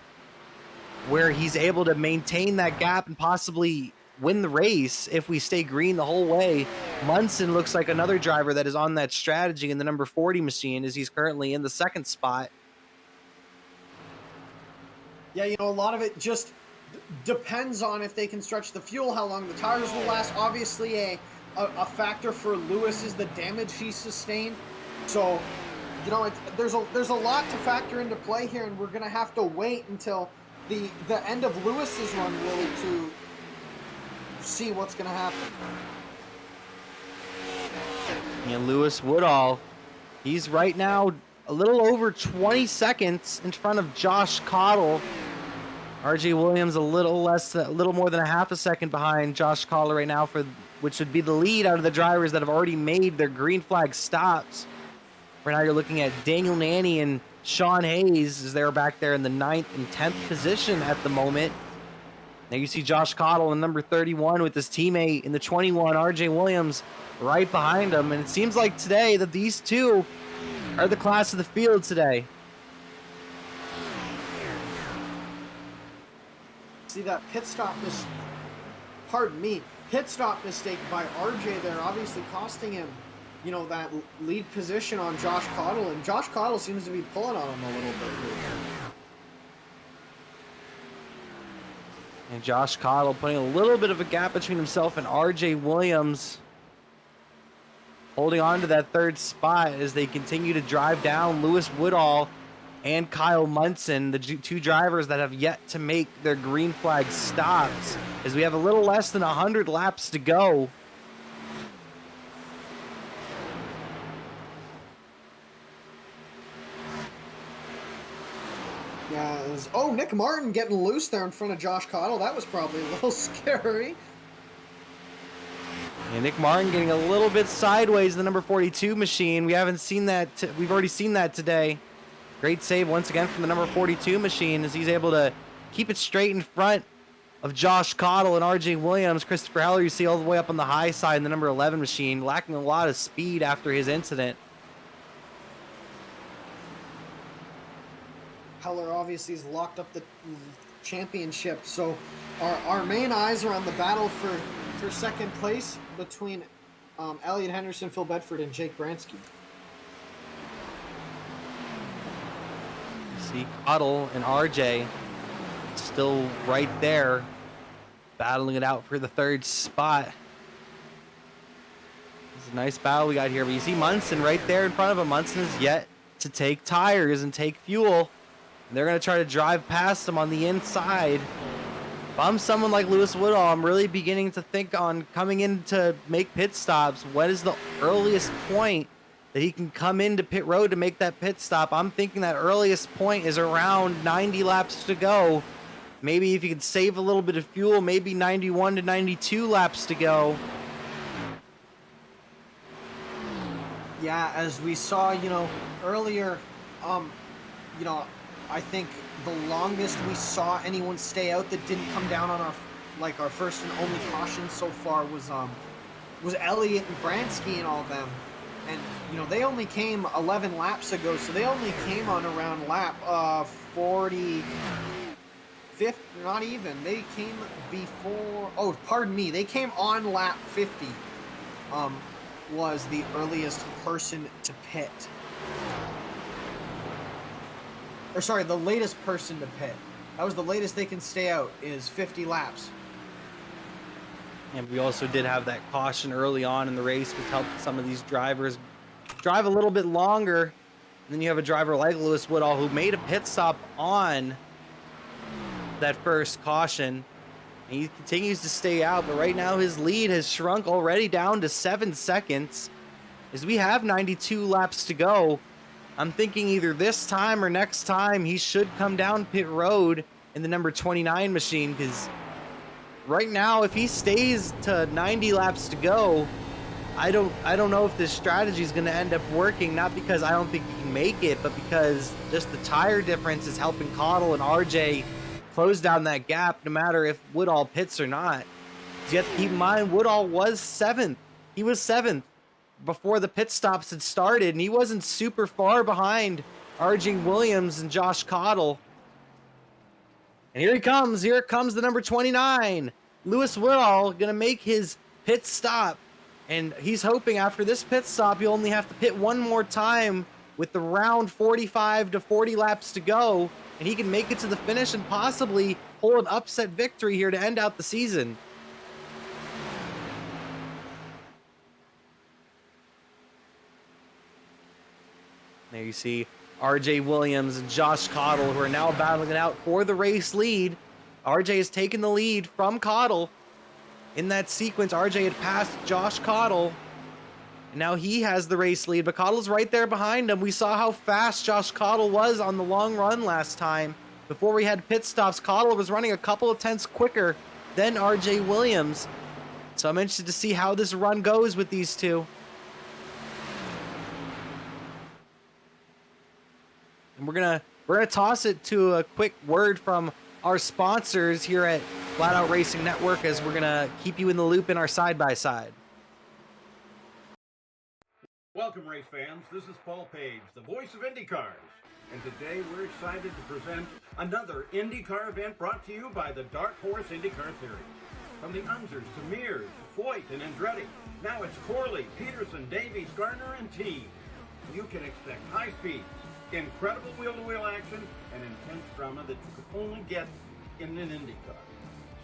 where he's able to maintain that gap and possibly win the race if we stay green the whole way? Munson looks like another driver that is on that strategy in the number 40 machine, as he's currently in the 2nd spot. Yeah, you know, a lot of it just depends on if they can stretch the fuel, how long the tires will last. Obviously, a factor for Lewis is the damage he sustained. So, you know, there's a lot to factor into play here, and we're going to have to wait until the end of Lewis's run really to see what's going to happen. And Lewis Woodall, he's right now a little over 20 seconds in front of Josh Cottle. RJ Williams a little more than a half a second behind Josh Cottle right now, which would be the lead out of the drivers that have already made their green flag stops. Right now you're looking at Daniel Nanny and Sean Hayes, as they're back there in the 9th and 10th position at the moment. Now you see Josh Cottle in number 31 with his teammate in the 21, RJ Williams, right behind him. And it seems like today that these two are the class of the field today. See that pit stop mistake by RJ there, obviously costing him, you know, that lead position on Josh Cottle, and Josh Cottle seems to be pulling on him a little bit here. And Josh Cottle putting a little bit of a gap between himself and RJ Williams, holding on to that 3rd spot as they continue to drive down Lewis Woodall and Kyle Munson, the 2 drivers that have yet to make their green flag stops, as we have a little less than 100 laps to go. Yeah, Nick Martin getting loose there in front of Josh Cottle. That was probably a little scary. And Nick Martin getting a little bit sideways, the number 42 machine. We haven't seen that. We've already seen that today. Great save once again from the number 42 machine as he's able to keep it straight in front of Josh Cottle and RJ Williams. Christopher Heller, you see all the way up on the high side in the number 11 machine, lacking a lot of speed after his incident. Heller obviously has locked up the championship, so our main eyes are on the battle for second place between Eliot Henderson, Phil Bedford, and Jake Branski. See Cottle and RJ still right there, battling it out for the third spot. It's a nice battle we got here, but you see Munson right there in front of him. Munson is yet to take tires and take fuel. And they're going to try to drive past him on the inside. If I'm someone like Lewis Woodall, I'm really beginning to think on coming in to make pit stops. What is the earliest point that he can come into pit road to make that pit stop? I'm thinking that earliest point is around 90 laps to go. Maybe if you could save a little bit of fuel, maybe 91 to 92 laps to go. Yeah, as we saw, earlier, I think the longest we saw anyone stay out that didn't come down on our first and only caution so far was Eliot and Branski and all of them. And, they only came 11 laps ago, so they only came on around lap 40... Fifth, not even. They came before. Oh, pardon me. They came on lap 50. Was the earliest person to pit. Or sorry, the latest person to pit. That was the latest they can stay out is 50 laps. And we also did have that caution early on in the race, which helped some of these drivers drive a little bit longer. And then you have a driver like Lewis Woodall who made a pit stop on that first caution. He continues to stay out, but right now his lead has shrunk already down to 7 seconds as we have 92 laps to go. I'm thinking either this time or next time he should come down pit road in the number 29 machine, because right now if he stays to 90 laps to go, I don't know if this strategy is going to end up working, not because I don't think he can make it, but because just the tire difference is helping Cottle and RJ close down that gap, no matter if Woodall pits or not. So you have to keep in mind, Woodall was 7th. He was 7th before the pit stops had started, and he wasn't super far behind RJ Williams and Josh Cottle. And here he comes. Here comes the number 29. Lewis Woodall going to make his pit stop. And he's hoping after this pit stop, he'll only have to pit one more time with the round 45 to 40 laps to go. And he can make it to the finish and possibly pull an upset victory here to end out the season. There you see RJ Williams and Josh Cottle, who are now battling it out for the race lead. RJ has taken the lead from Cottle. In that sequence, RJ had passed Josh Cottle. And now he has the race lead, but Cottle's right there behind him. We saw how fast Josh Cottle was on the long run last time. Before we had pit stops, Cottle was running a couple of tenths quicker than RJ Williams. So I'm interested to see how this run goes with these two. And we're gonna toss it to a quick word from our sponsors here at Flatout Racing Network, as we're gonna keep you in the loop in our side-by-side. Welcome, race fans. This is Paul Page, the voice of IndyCars. And today we're excited to present another IndyCar event brought to you by the Dark Horse IndyCar Series. From the Unzers to Mears, Foyt, and Andretti, now it's Corley, Peterson, Davies, Gardner, and Teague. You can expect high speeds, incredible wheel-to-wheel action, and intense drama that you could only get in an IndyCar.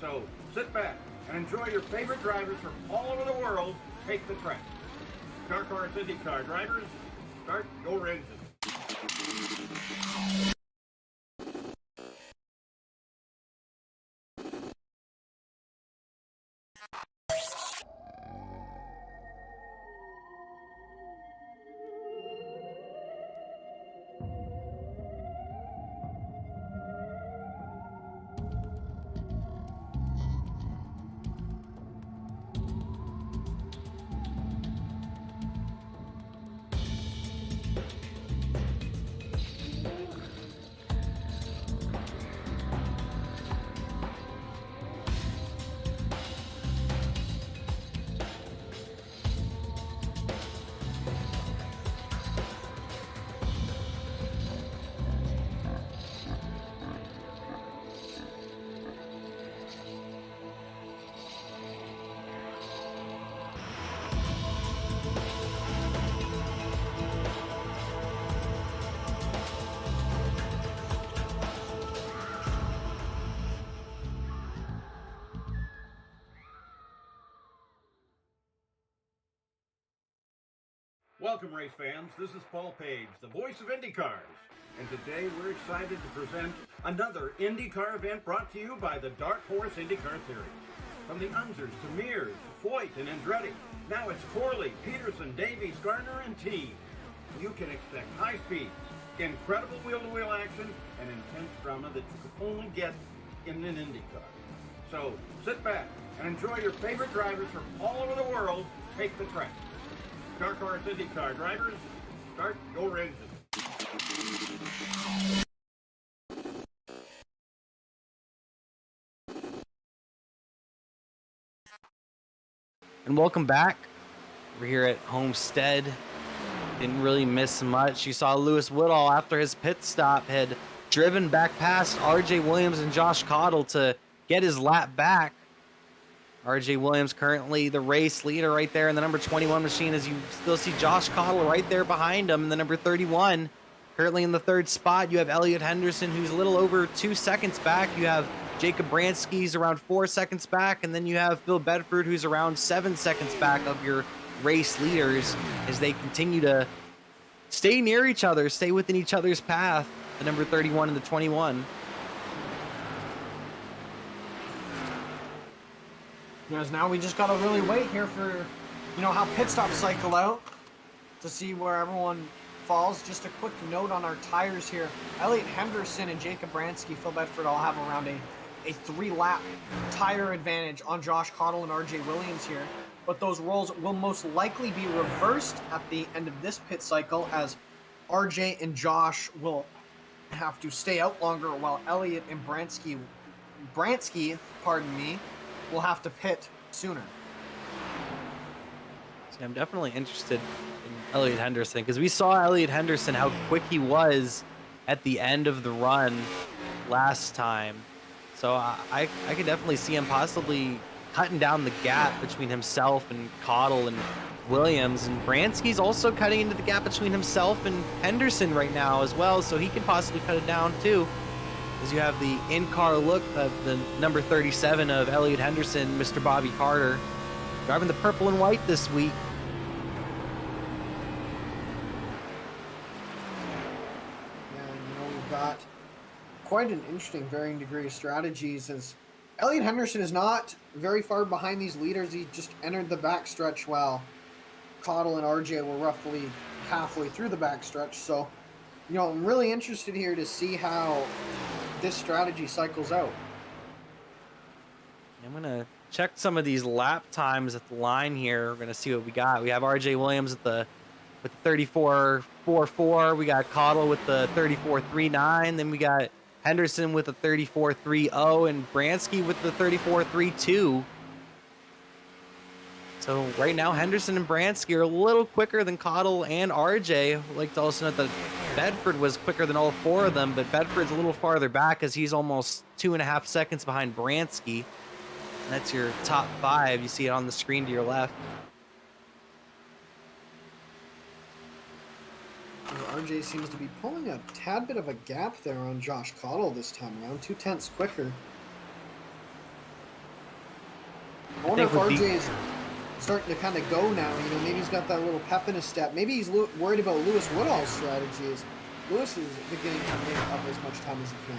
So sit back and enjoy your favorite drivers from all over the world take the track. Dark Horse IndyCar drivers, start your engine. Welcome, race fans. This is Paul Page, the voice of IndyCars. And today we're excited to present another IndyCar event brought to you by the Dark Horse IndyCar Series. From the Unzers to Mears, Foyt, and Andretti, now it's Corley, Peterson, Davies, Gardner, and T. You can expect high speeds, incredible wheel-to-wheel action, and intense drama that you can only get in an IndyCar. So sit back and enjoy your favorite drivers from all over the world take the track. Dark Horse IndyCar drivers, start your engine. And welcome back. We're here at Homestead. Didn't really miss much. You saw Lewis Woodall after his pit stop had driven back past RJ Williams and Josh Cottle to get his lap back. RJ Williams currently the race leader right there in the number 21 machine, as you still see Josh Cottle right there behind him in the number 31. Currently in the third spot, you have Eliot Henderson, who's a little over 2 seconds back. You have Jacob Branski's around 4 seconds back, and then you have Phil Bedford, who's around 7 seconds back of your race leaders as they continue to stay near each other, stay within each other's path, the number 31 and the 21. Because now we just gotta really wait here for, how pit stops cycle out to see where everyone falls. Just a quick note on our tires here. Eliot Henderson and Jacob Branski, Phil Bedford all have around a 3-lap tire advantage on Josh Cottle and RJ Williams here. But those roles will most likely be reversed at the end of this pit cycle, as RJ and Josh will have to stay out longer while Eliot and Branski, will have to pit sooner. See, I'm definitely interested in Eliot Henderson, because we saw Eliot Henderson, how quick he was at the end of the run last time. So I could definitely see him possibly cutting down the gap between himself and Cottle and Williams. And Branski's also cutting into the gap between himself and Henderson right now as well, so he could possibly cut it down too. As you have the in-car look of the number 37 of Eliot Henderson, Mr. Bobby Carter, driving the purple and white this week. Yeah, we've got quite an interesting varying degree of strategies, as Eliot Henderson is not very far behind these leaders. He just entered the backstretch while Cottle and RJ were roughly halfway through the backstretch. So, I'm really interested here to see how this strategy cycles out. I'm gonna check some of these lap times at the line here. We're gonna see what we got. We have RJ Williams with the 34.44. We got Cottle with the 34.39. Then we got Henderson with the 34.30 and Branski with the 34.32. So right now, Henderson and Branski are a little quicker than Cottle and RJ. I'd like to also note that Bedford was quicker than all 4 of them, but Bedford's a little farther back as he's almost 2.5 seconds behind Branski. And that's your top 5. You see it on the screen to your left. RJ seems to be pulling a tad bit of a gap there on Josh Cottle this time around, 0.2 quicker. I wonder if RJ is starting to kind of go now. Maybe he's got that little pep in his step. Maybe he's worried about Lewis Woodall's strategies. Lewis is beginning to make up as much time as he can.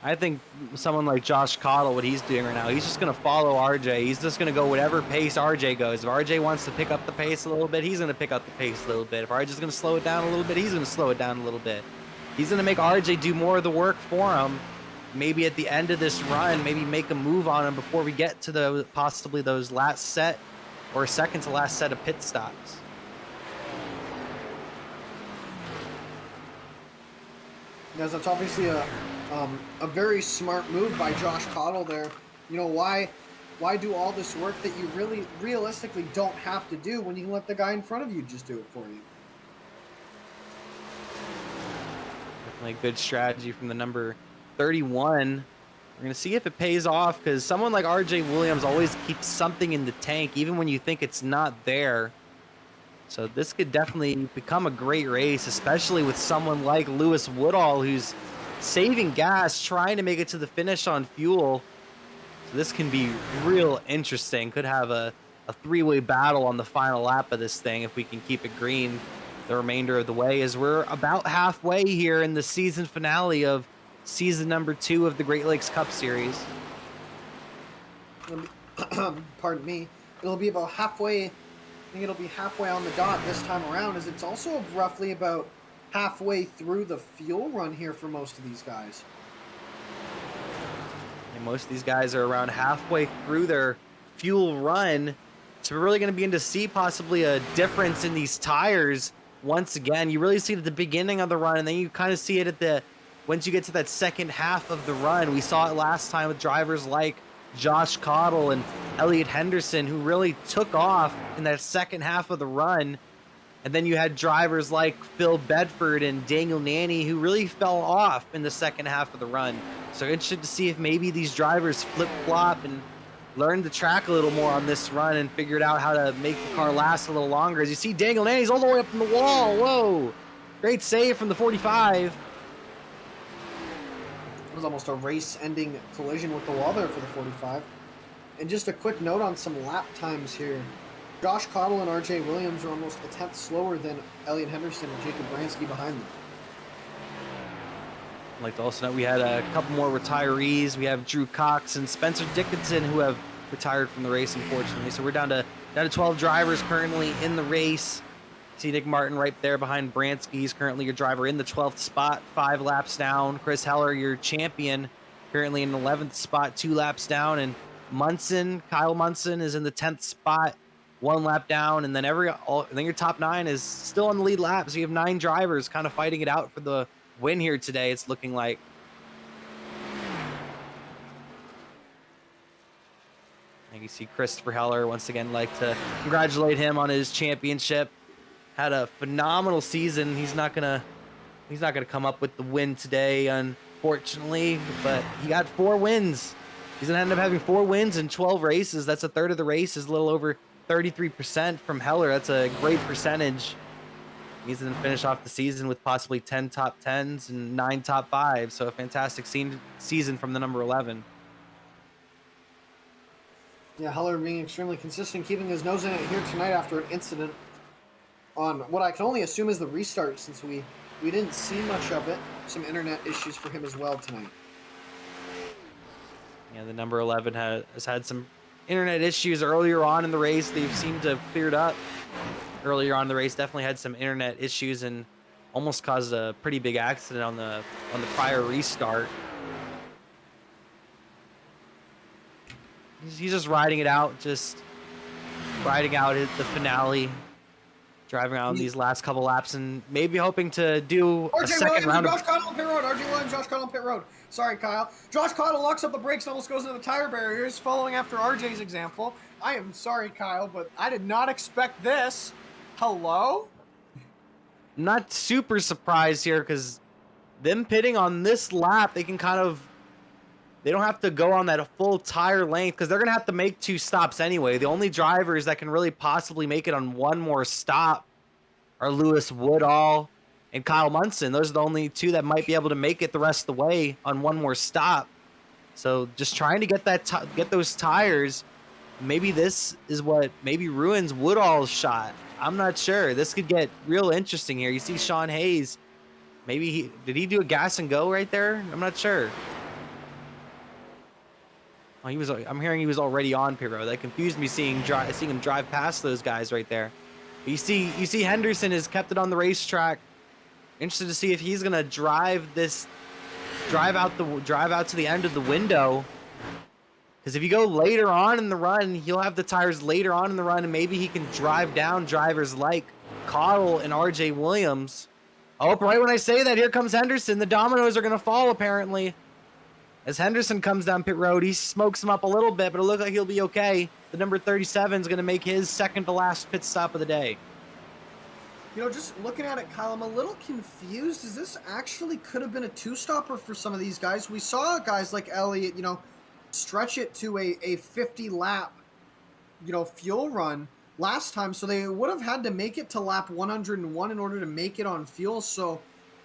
I think someone like Josh Cottle, what he's doing right now, he's just going to follow RJ. He's just going to go whatever pace RJ goes. If RJ wants to pick up the pace a little bit, he's going to pick up the pace a little bit. If RJ's going to slow it down a little bit, he's going to slow it down a little bit. He's going to make RJ do more of the work for him. Maybe at the end of this run, maybe make a move on him before we get to possibly those last set or second to last set of pit stops. Yes, that's obviously a very smart move by Josh Cottle there. Why do all this work that you really realistically don't have to do when you can let the guy in front of you just do it for you? Definitely a good strategy from the number 31. We're going to see if it pays off, because someone like RJ Williams always keeps something in the tank, even when you think it's not there. So this could definitely become a great race, especially with someone like Lewis Woodall, who's saving gas, trying to make it to the finish on fuel. So this can be real interesting. Could have a a three-way battle on the final lap of this thing if we can keep it green the remainder of the way, as we're about halfway here in the season finale of season number 2 of the Great Lakes Cup Series. Pardon me. It'll be about halfway. I think it'll be halfway on the dot this time around, as it's also roughly about halfway through the fuel run here for most of these guys. And most of these guys are around halfway through their fuel run. So we're really going to begin to see possibly a difference in these tires. Once again, you really see it at the beginning of the run, and then you kind of see it at once you get to that second half of the run. We saw it last time with drivers like Josh Cottle and Eliot Henderson, who really took off in that second half of the run. And then you had drivers like Phil Bedford and Daniel Nanny, who really fell off in the second half of the run. So interested to see if maybe these drivers flip-flop and learn the track a little more on this run and figured out how to make the car last a little longer. As you see, Daniel Nanny's all the way up in the wall. Whoa! Great save from the 45. It was almost a race-ending collision with the wall there for the 45. And just a quick note on some lap times here. Josh Cottle and RJ Williams are almost a tenth slower than Eliot Henderson and Jacob Branski behind them. I'd like to also note we had a couple more retirees. We have Drew Cox and Spencer Dickinson, who have retired from the race, unfortunately. So we're down to 12 drivers currently in the race. See Nick Martin right there behind Branski. He's currently your driver in the 12th spot, 5 laps down. Chris Heller, your champion, currently in the 11th spot, 2 laps down. And Kyle Munson is in the 10th spot, 1 lap down. And then I think your top 9 is still on the lead lap. So you have 9 drivers kind of fighting it out for the win here today, it's looking like. And you see Christopher Heller once again, like to congratulate him on his championship. Had a phenomenal season. He's not gonna come up with the win today, unfortunately, but he got 4 wins. He's gonna end up having 4 wins in 12 races. That's a third of the races, a little over 33% from Heller. That's a great percentage. He's going to finish off the season with possibly 10 top 10s and 9 top 5s. So a fantastic season from the number 11. Yeah, Heller being extremely consistent, keeping his nose in it here tonight after an incident on what I can only assume is the restart, since we didn't see much of it. Some internet issues for him as well tonight. Yeah, the number 11 has had some internet issues earlier on in the race. They've seemed to have cleared up. Earlier on in the race, definitely had some internet issues and almost caused a pretty big accident on the prior restart. He's just riding it out, riding out at the finale, driving out on these last couple laps, and maybe hoping to do a second round of... Josh Cottle on pit road. RJ Williams, Josh Cottle on pit road. Sorry, Kyle. Josh Cottle locks up the brakes and almost goes into the tire barriers, following after RJ's example. I am sorry, Kyle, but I did not expect this. Hello? Not super surprised here, because them pitting on this lap, they don't have to go on that full tire length, because they're going to have to make 2 stops anyway. The only drivers that can really possibly make it on 1 more stop are Lewis Woodall and Kyle Munson. Those are the only 2 that might be able to make it the rest of the way on 1 more stop. So just trying to get get those tires. Maybe this is what maybe ruins Woodall's shot. I'm not sure. This could get real interesting here. You see Sean Hayes. Maybe did he do a gas and go right there? I'm not sure. Oh, I'm hearing he was already on pit road. That confused me seeing him drive past those guys right there. But you see Henderson has kept it on the racetrack. Interested to see if he's gonna drive out to the end of the window. Because if you go later on in the run, he'll have the tires later on in the run, and maybe he can drive down drivers like Cottle and RJ Williams. Oh, right when I say that, here comes Henderson. The dominoes are going to fall, apparently. As Henderson comes down pit road, he smokes him up a little bit, but it looks like he'll be okay. The number 37 is going to make his second to last pit stop of the day. You know, just looking at it, Kyle, I'm a little confused. Is this actually could have been a 2-stopper for some of these guys? We saw guys like Eliot, stretch it to a 50-lap, fuel run last time. So they would have had to make it to lap 101 in order to make it on fuel. So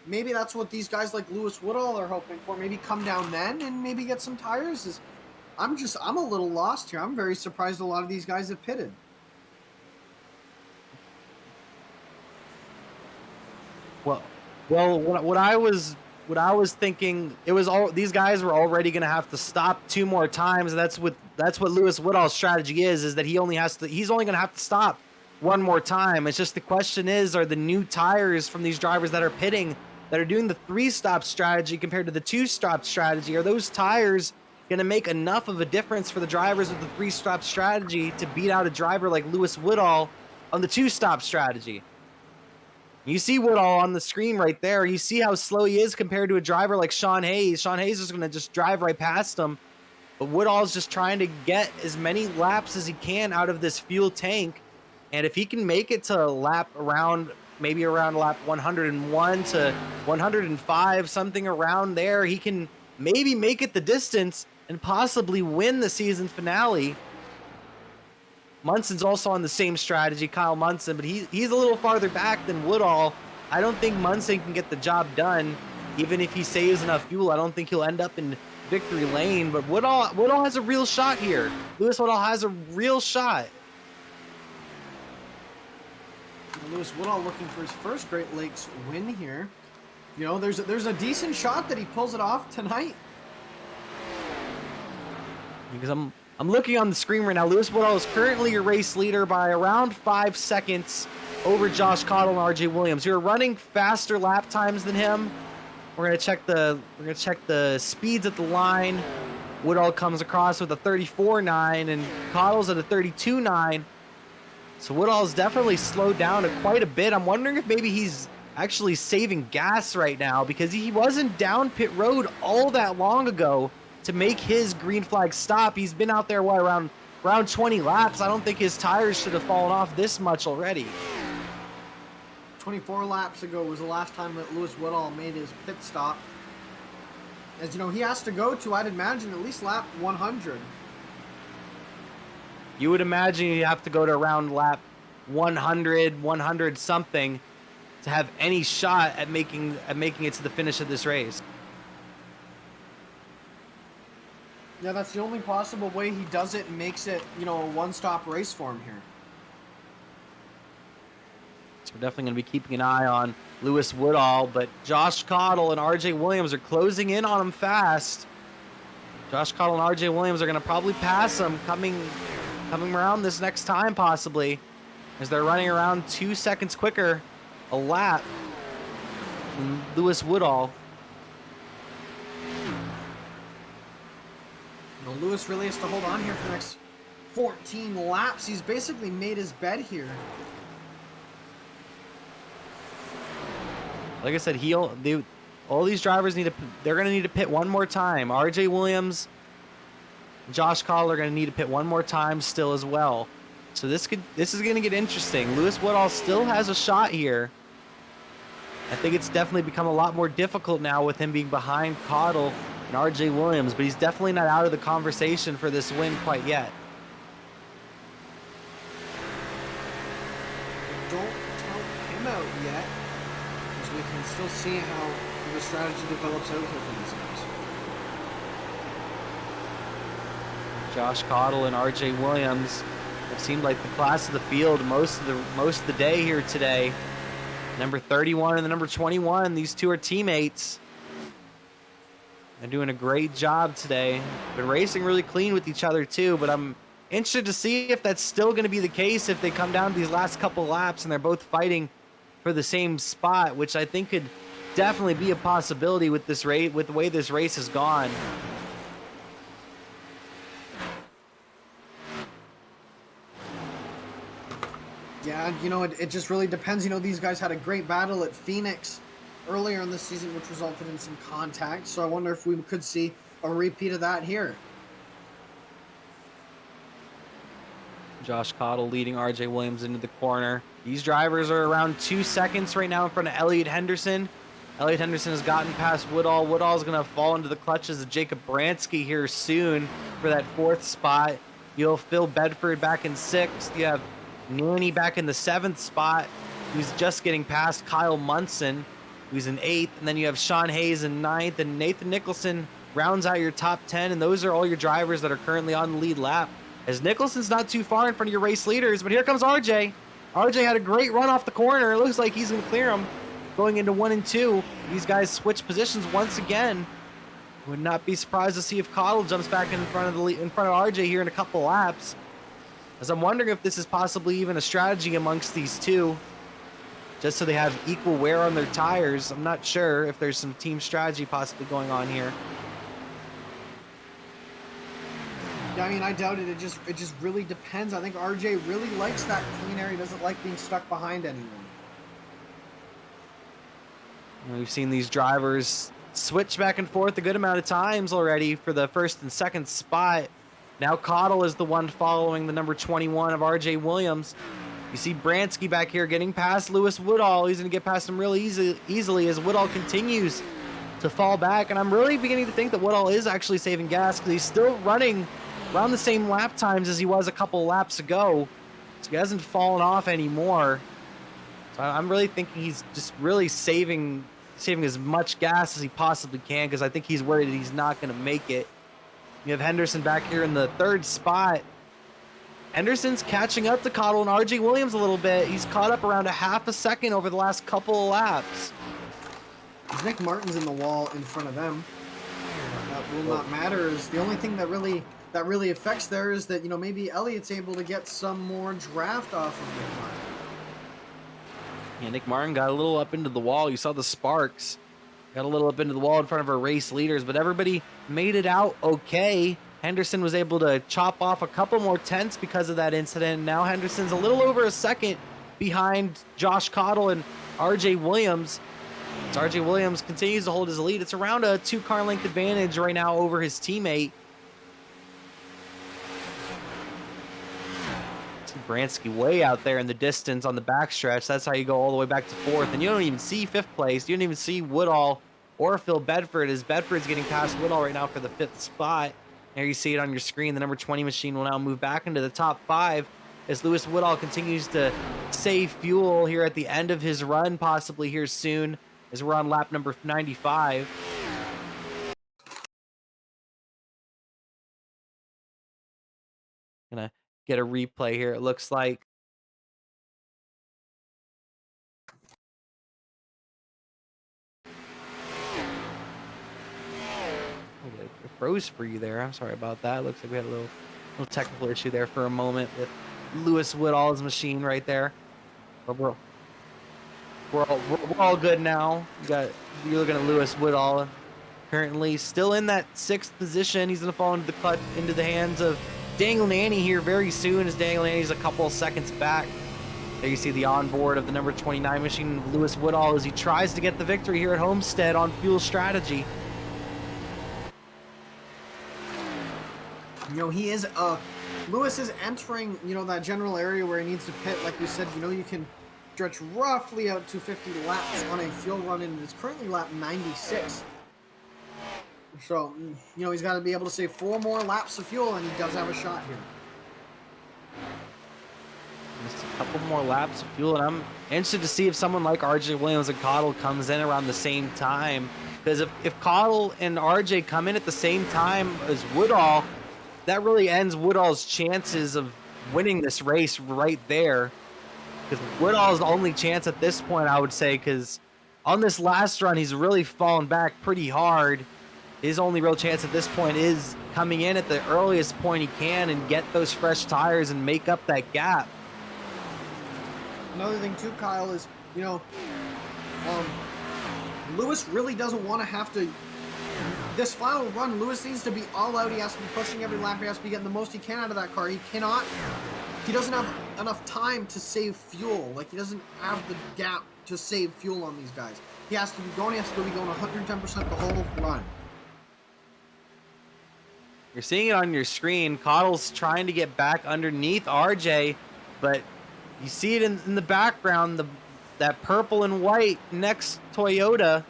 maybe that's what these guys like Lewis Woodall are hoping for. Maybe come down then and maybe get some tires. I'm a little lost here. I'm very surprised a lot of these guys have pitted. Well, what I was thinking, it was all these guys were already going to have to stop 2 more times. And that's what Lewis Woodall's strategy is that he's only going to have to stop 1 more time. It's just the question is, are the new tires from these drivers that are pitting, that are doing the 3-stop strategy compared to the 2-stop strategy, are those tires going to make enough of a difference for the drivers with the 3-stop strategy to beat out a driver like Lewis Woodall on the 2-stop strategy? You see Woodall on the screen right there. You see how slow he is compared to a driver like Sean Hayes. Sean Hayes is going to just drive right past him. But Woodall's just trying to get as many laps as he can out of this fuel tank. And if he can make it to maybe around lap 101 to 105, something around there, he can maybe make it the distance and possibly win the season finale. Munson's also on the same strategy, Kyle Munson, but he's a little farther back than Woodall. I don't think Munson can get the job done. Even if he saves enough fuel, I don't think he'll end up in victory lane. But Woodall has a real shot here. Lewis Woodall has a real shot. Lewis Woodall looking for his first Great Lakes win here. You know, there's a decent shot that he pulls it off tonight. Because I'm looking on the screen right now. Lewis Woodall is currently your race leader by around 5 seconds over Josh Cottle and RJ Williams. You're running faster lap times than him. We're gonna check the speeds at the line. Woodall comes across with a 34.9 and Cottle's at a 32.9. So Woodall's definitely slowed down quite a bit. I'm wondering if maybe he's actually saving gas right now because he wasn't down pit road all that long ago to make his green flag stop. He's been out there around 20 laps. I don't think his tires should have fallen off this much already. 24 laps ago was the last time that Lewis Woodall made his pit stop. As you know, he has to go to, I'd imagine, at least lap 100. You would imagine you have to go to around lap 100 something to have any shot at making it to the finish of this race. Yeah, that's the only possible way he does it and makes it, you know, a one-stop race for him here. So we're definitely going to be keeping an eye on Lewis Woodall, but Josh Cottle and RJ Williams are closing in on him fast. Josh Cottle and RJ Williams are going to probably pass him coming around this next time possibly, as they're running around 2 seconds quicker a lap than Lewis Woodall. You know, Lewis really has to hold on here for the next 14 laps. He's basically made his bed here. Like I said, all these drivers they're going to need to pit one more time. RJ Williams, Josh Cottle are going to need to pit one more time still as well. So this is going to get interesting. Lewis Woodall still has a shot here. I think it's definitely become a lot more difficult now with him being behind Cottle and RJ Williams, but he's definitely not out of the conversation for this win quite yet. Don't count him out yet, because we can still see how the strategy develops out here for these guys. Josh Cottle and RJ Williams have seemed like the class of the field most of the day here today. Number 31 and the number 21, these two are teammates. They're doing a great job today. Been racing really clean with each other too, but I'm interested to see if that's still going to be the case if they come down to these last couple laps and they're both fighting for the same spot, which I think could definitely be a possibility with this race, with the way this race has gone. Yeah, you know, it just really depends. You know, these guys had a great battle at Phoenix earlier in the season, which resulted in some contact. So I wonder if we could see a repeat of that here. Josh Cottle leading RJ Williams into the corner. These drivers are around 2 seconds right now in front of Eliot Henderson. Eliot Henderson has gotten past Woodall. Woodall is going to fall into the clutches of Jacob Branski here soon for that 4th spot. You'll Phil Bedford back in 6th. You have Nanny back in the 7th spot, who's just getting past Kyle Munson, who's in 8th. And then you have Sean Hayes in 9th, and Nathan Nicholson rounds out your top 10. And those are all your drivers that are currently on the lead lap, as Nicholson's not too far in front of your race leaders. But here comes RJ. RJ had a great run off the corner. It looks like he's going to clear him. going into 1 and 2. These guys switch positions once again. Would not be surprised to see if Cottle jumps back in front of RJ here in a couple laps. As I'm wondering if this is possibly even a strategy amongst these two, just so they have equal wear on their tires. I'm not sure if there's some team strategy possibly going on here. Yeah, I mean, I doubt it. It just really depends. I think RJ really likes that clean air. He doesn't like being stuck behind anyone. We've seen these drivers switch back and forth a good amount of times already for the first and second spot. Now Cottle is the one following the number 21 of RJ Williams. You see Branski back here getting past Lewis Woodall. He's going to get past him really easily as Woodall continues to fall back. And I'm really beginning to think that Woodall is actually saving gas because he's still running around the same lap times as he was a couple laps ago. So he hasn't fallen off anymore. So I'm really thinking he's just really saving as much gas as he possibly can, because I think he's worried that he's not going to make it. You have Henderson back here in the third spot. Henderson's catching up to Cottle and RJ Williams a little bit. He's caught up around a half a second over the last couple of laps. Nick Martin's in the wall in front of them. That will not matter. Is the only thing that really affects there is that, you know, maybe Eliot's able to get some more draft off of Nick Martin. Yeah, Nick Martin got a little up into the wall. You saw the sparks. Got a little up into the wall in front of our race leaders, but everybody made it out okay. Henderson was able to chop off a couple more tenths because of that incident. Now Henderson's a little over a second behind Josh Cottle and RJ Williams. As RJ Williams continues to hold his lead, it's around a 2-car length advantage right now over his teammate. Branski way out there in the distance on the backstretch. That's how you go all the way back to 4th. And you don't even see 5th place. You don't even see Woodall or Phil Bedford, as Bedford's getting past Woodall right now for the 5th spot. There you see it on your screen. The number 20 machine will now move back into the top 5 as Lewis Woodall continues to save fuel here at the end of his run, possibly here soon, as we're on lap number 95. Gonna get a replay here, it looks like. It froze for you there. I'm sorry about that. Looks like we had a little technical issue there for a moment with Lewis Woodall's machine right there. But we're all good now. You're looking at Lewis Woodall currently still in that 6th position. He's gonna fall into the hands of Daniel Nanny here very soon, as Daniel Nanny's a couple of seconds back. There you see the onboard of the number 29 machine, Lewis Woodall, as he tries to get the victory here at Homestead on fuel strategy. You know, he is Lewis is entering, you know, that general area where he needs to pit. Like we said, you know, you can stretch roughly out to 50 laps on a fuel run, and it's currently lap 96. So, you know, he's got to be able to save 4 more laps of fuel, and he does have a shot here. Just a couple more laps of fuel, and I'm interested to see if someone like RJ Williams and Cottle comes in around the same time. Because if Cottle and RJ come in at the same time as Woodall, that really ends Woodall's chances of winning this race right there. Because Woodall's the only chance at this point, I would say, because on this last run, he's really fallen back pretty hard. His only real chance at this point is coming in at the earliest point he can and get those fresh tires and make up that gap. Another thing too, Kyle, is, you know, Lewis really doesn't want to have to, this final run, Lewis needs to be all out. He has to be pushing every lap. He has to be getting the most he can out of that car. He doesn't have enough time to save fuel. Like, he doesn't have the gap to save fuel on these guys. He has to be going 110% the whole run. You're seeing it on your screen. Cottle's trying to get back underneath RJ, but you see it in the background, that purple and white next Toyota.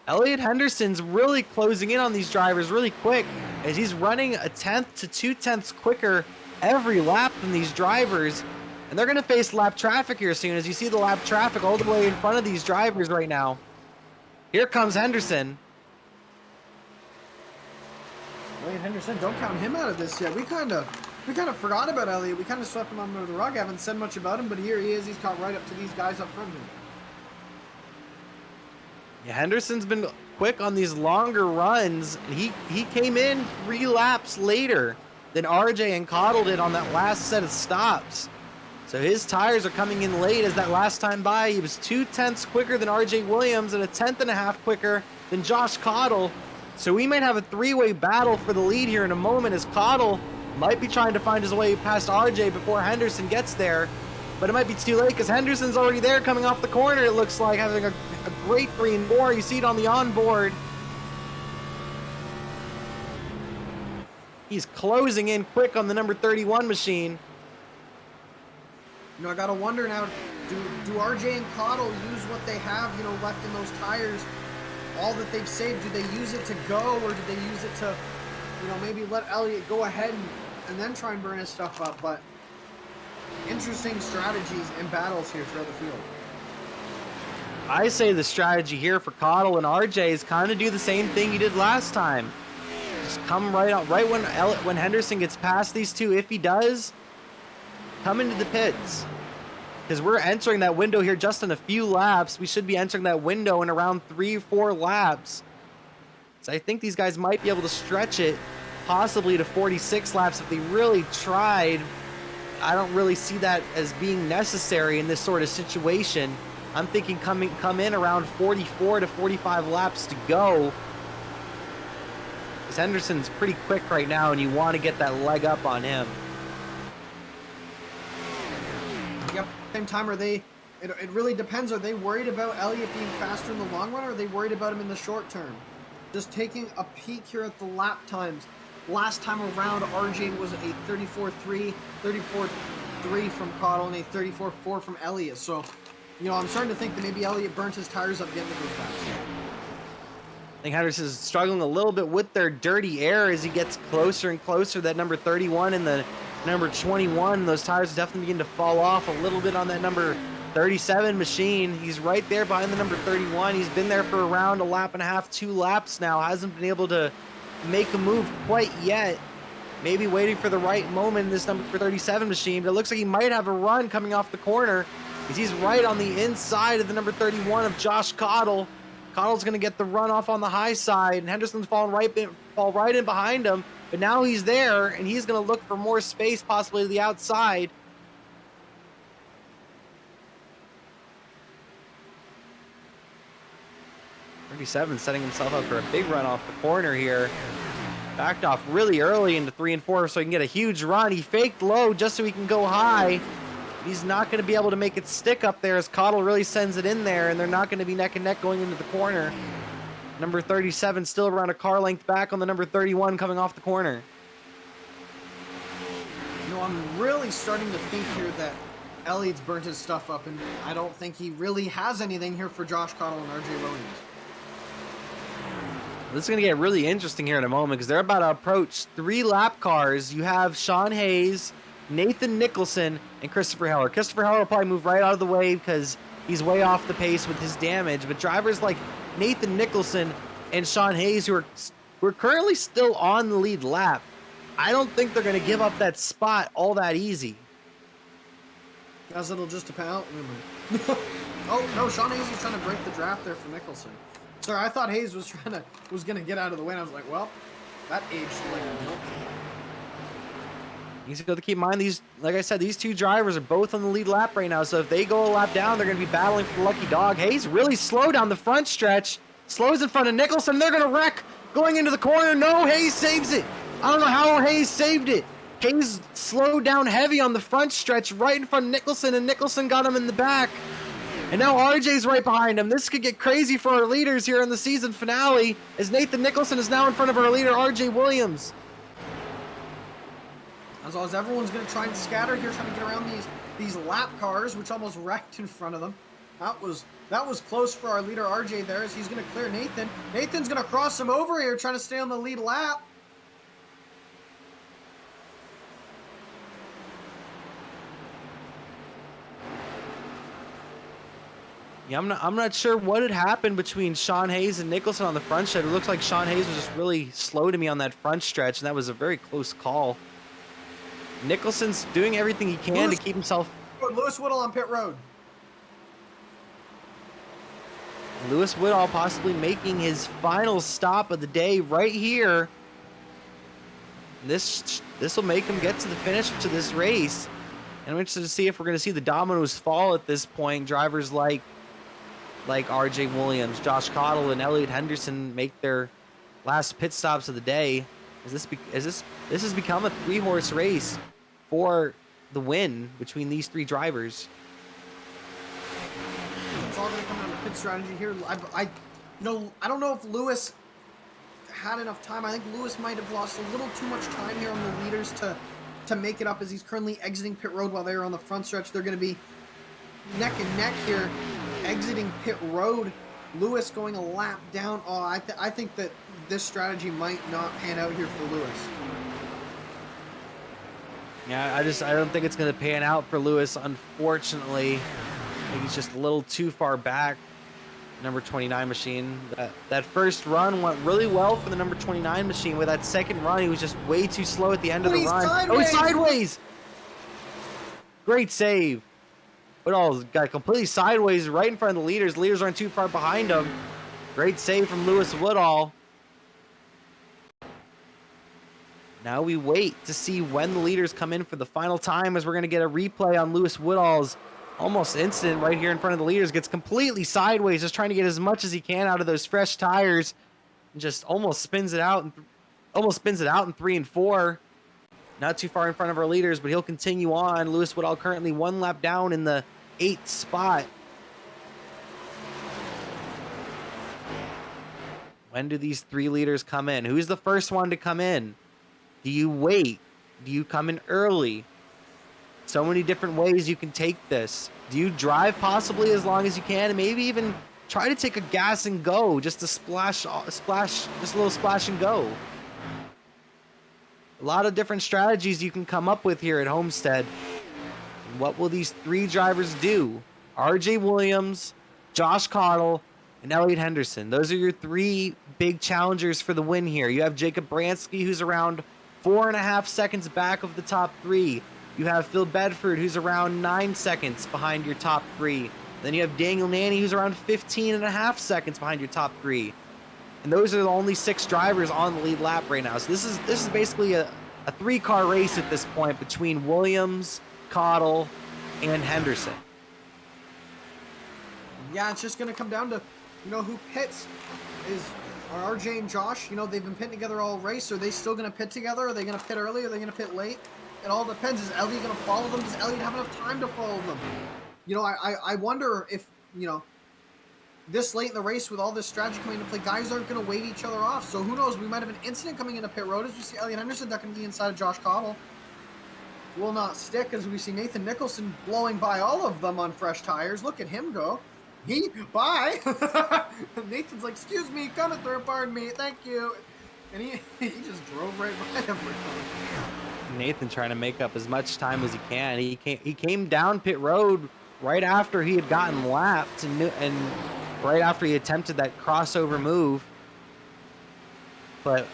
Eliot Henderson's really closing in on these drivers really quick, as he's running 1/10 to 2/10 quicker every lap than these drivers. And they're going to face lap traffic here soon, as you see the lap traffic all the way in front of these drivers right now. Here comes Henderson. Eliot Henderson, don't count him out of this yet. We kind of forgot about Eliot. We kind of swept him under the rug. Haven't said much about him, but here he is. He's caught right up to these guys up front here. Yeah, Henderson's been quick on these longer runs. He came in 3 laps later than RJ and Cottle did on that last set of stops. So his tires are coming in late, as that last time by, he was 2/10 quicker than RJ Williams and 1/10.5 quicker than Josh Cottle. So we might have a 3-way battle for the lead here in a moment, as Cottle might be trying to find his way past RJ before Henderson gets there. But it might be too late, because Henderson's already there coming off the corner, it looks like, having a great 3 and 4. You see it on the onboard. He's closing in quick on the number 31 machine. You know, I gotta wonder now, do RJ and Cottle use what they have, you know, left in those tires, all that they've saved? Do they use it to go, or do they use it to, you know, maybe let Eliot go ahead and then try and burn his stuff up? But interesting strategies and battles here throughout the field. I say the strategy here for Cottle and RJ is kind of do the same thing you did last time. Just come right out, right when Henderson gets past these two, if he does, come into the pits. Because we're entering that window here just in a few laps. We should be entering that window in around 3 or 4 laps. So I think these guys might be able to stretch it possibly to 46 laps if they really tried. I don't really see that as being necessary in this sort of situation. I'm thinking come in around 44 to 45 laps to go. Because Henderson's pretty quick right now, and you want to get that leg up on him. Yep. Same time, are they? It really depends. Are they worried about Eliot being faster in the long run, or are they worried about him in the short term? Just taking a peek here at the lap times. Last time around, RJ was a 34.3 from Cottle and a 34.4 from Eliot. So, you know, I'm starting to think that maybe Eliot burnt his tires up getting to those laps. I think Henderson's struggling a little bit with their dirty air as he gets closer and closer to that number 31 and the number 21. Those tires definitely begin to fall off a little bit on that number 37 machine. He's right there behind the number 31. He's been there for around a lap and a half, 2 laps now. Hasn't been able to make a move quite yet. Maybe waiting for the right moment in this number 37 machine, but it looks like he might have a run coming off the corner. He's right on the inside of the number 31 of Josh Cottle. Cottle's going to get the run off on the high side, and Henderson's fall right in behind him. But now he's there, and he's going to look for more space, possibly to the outside. .37 setting himself up for a big run off the corner here. Backed off really early into 3 and 4 so he can get a huge run. He faked low just so he can go high. He's not going to be able to make it stick up there as Cottle really sends it in there, and they're not going to be neck and neck going into the corner. Number 37 still around a car length back on the number 31 coming off the corner. You know, I'm really starting to think here that Eliot's burnt his stuff up, and I don't think he really has anything here for Josh Cottle and RJ Williams. This is going to get really interesting here in a moment because they're about to approach 3 lap cars. You have Sean Hayes, Nathan Nicholson, and Christopher Heller. Christopher Heller will probably move right out of the way because he's way off the pace with his damage. But drivers like Nathan Nicholson and Sean Hayes, who are currently still on the lead lap, I don't think they're going to give up that spot all that easy. Guys, it'll just depend out. Oh, no, Sean Hayes is trying to break the draft there for Nicholson. Sorry, I thought Hayes was going to get out of the way, and I was like, well, that aged like a milk. You have to keep in mind, these, like I said, these 2 drivers are both on the lead lap right now, so if they go a lap down, they're going to be battling for the lucky dog. Hayes really slow down the front stretch, slows in front of Nicholson. They're going to wreck going into the corner. No, Hayes saves it. I don't know how Hayes saved it. Hayes slowed down heavy on the front stretch right in front of Nicholson, and Nicholson got him in the back. And now RJ's right behind him. This could get crazy for our leaders here in the season finale, as Nathan Nicholson is now in front of our leader, RJ Williams. As well as everyone's going to try and scatter here, trying to get around these lap cars, which almost wrecked in front of them. That was close for our leader RJ there, as he's going to clear Nathan. Nathan's going to cross him over here, trying to stay on the lead lap. Yeah, I'm not sure what had happened between Sean Hayes and Nicholson on the front stretch. It looks like Sean Hayes was just really slow to me on that front stretch, and that was a very close call. Nicholson's doing everything he can to keep himself. Lewis Whittle on pit road. Lewis Woodall possibly making his final stop of the day right here. This will make him get to the finish to this race. And I'm interested to see if we're going to see the dominoes fall at this point. Drivers like RJ Williams, Josh Cottle, and Eliot Henderson make their last pit stops of the day. This has become a 3-horse race for the win between these 3 drivers. It's all going to come down to pit strategy here. I don't know if Lewis had enough time. I think Lewis might have lost a little too much time here on the leaders to make it up, as he's currently exiting pit road while they're on the front stretch. They're going to be neck and neck here, exiting pit road. Lewis going a lap down. Oh, I think that this strategy might not pan out here for Lewis. Yeah, I don't think it's going to pan out for Lewis, unfortunately. I think he's just a little too far back. Number 29 machine. That first run went really well for the number 29 machine. With that second run, he was just way too slow at the end of the run. Sideways. Oh, he's sideways! Great save. Woodall got completely sideways right in front of the leaders. The leaders aren't too far behind him. Great save from Lewis Woodall. Now we wait to see when the leaders come in for the final time, as we're going to get a replay on Lewis Woodall's almost incident right here in front of the leaders. Gets completely sideways, just trying to get as much as he can out of those fresh tires, and just almost spins it out in 3 and 4. Not too far in front of our leaders, but he'll continue on. Lewis Woodall currently 1 lap down in the 8th spot. When do these 3 leaders come in? Who's the first one to come in? Do you wait? Do you come in early? So many different ways you can take this. Do you drive possibly as long as you can, and maybe even try to take a gas and go, just a splash, just a little splash and go? A lot of different strategies you can come up with here at Homestead. And what will these 3 drivers do? RJ Williams, Josh Cottle, and Eliot Henderson. Those are your 3 big challengers for the win here. You have Jacob Branski, who's around 4.5 seconds back of the top 3. You have Phil Bedford, who's around 9 seconds behind your top 3. Then you have Daniel Nanny, who's around 15.5 seconds behind your top 3. And those are the only 6 drivers on the lead lap right now. So this is basically a 3-car race at this point between Williams, Cottle, and Henderson. Yeah, it's just going to come down to, who pits. Are RJ and Josh, they've been pitting together all race. Are they still going to pit together? Are they going to pit early? Are they going to pit late? It all depends. Is Eliot going to follow them? Does Eliot have enough time to follow them? I wonder if, this late in the race with all this strategy coming into play, guys aren't going to wait each other off. So who knows? We might have an incident coming into pit road as we see Eliot Henderson ducking to the inside of Josh Cottle. Will not stick as we see Nathan Nicholson blowing by all of them on fresh tires. Look at him go. Bye. Nathan's like, excuse me, coming through, pardon me, thank you. And he just drove right by everyone. Nathan trying to make up as much time as he can. He came down pit road right after he had gotten lapped and right after he attempted that crossover move. But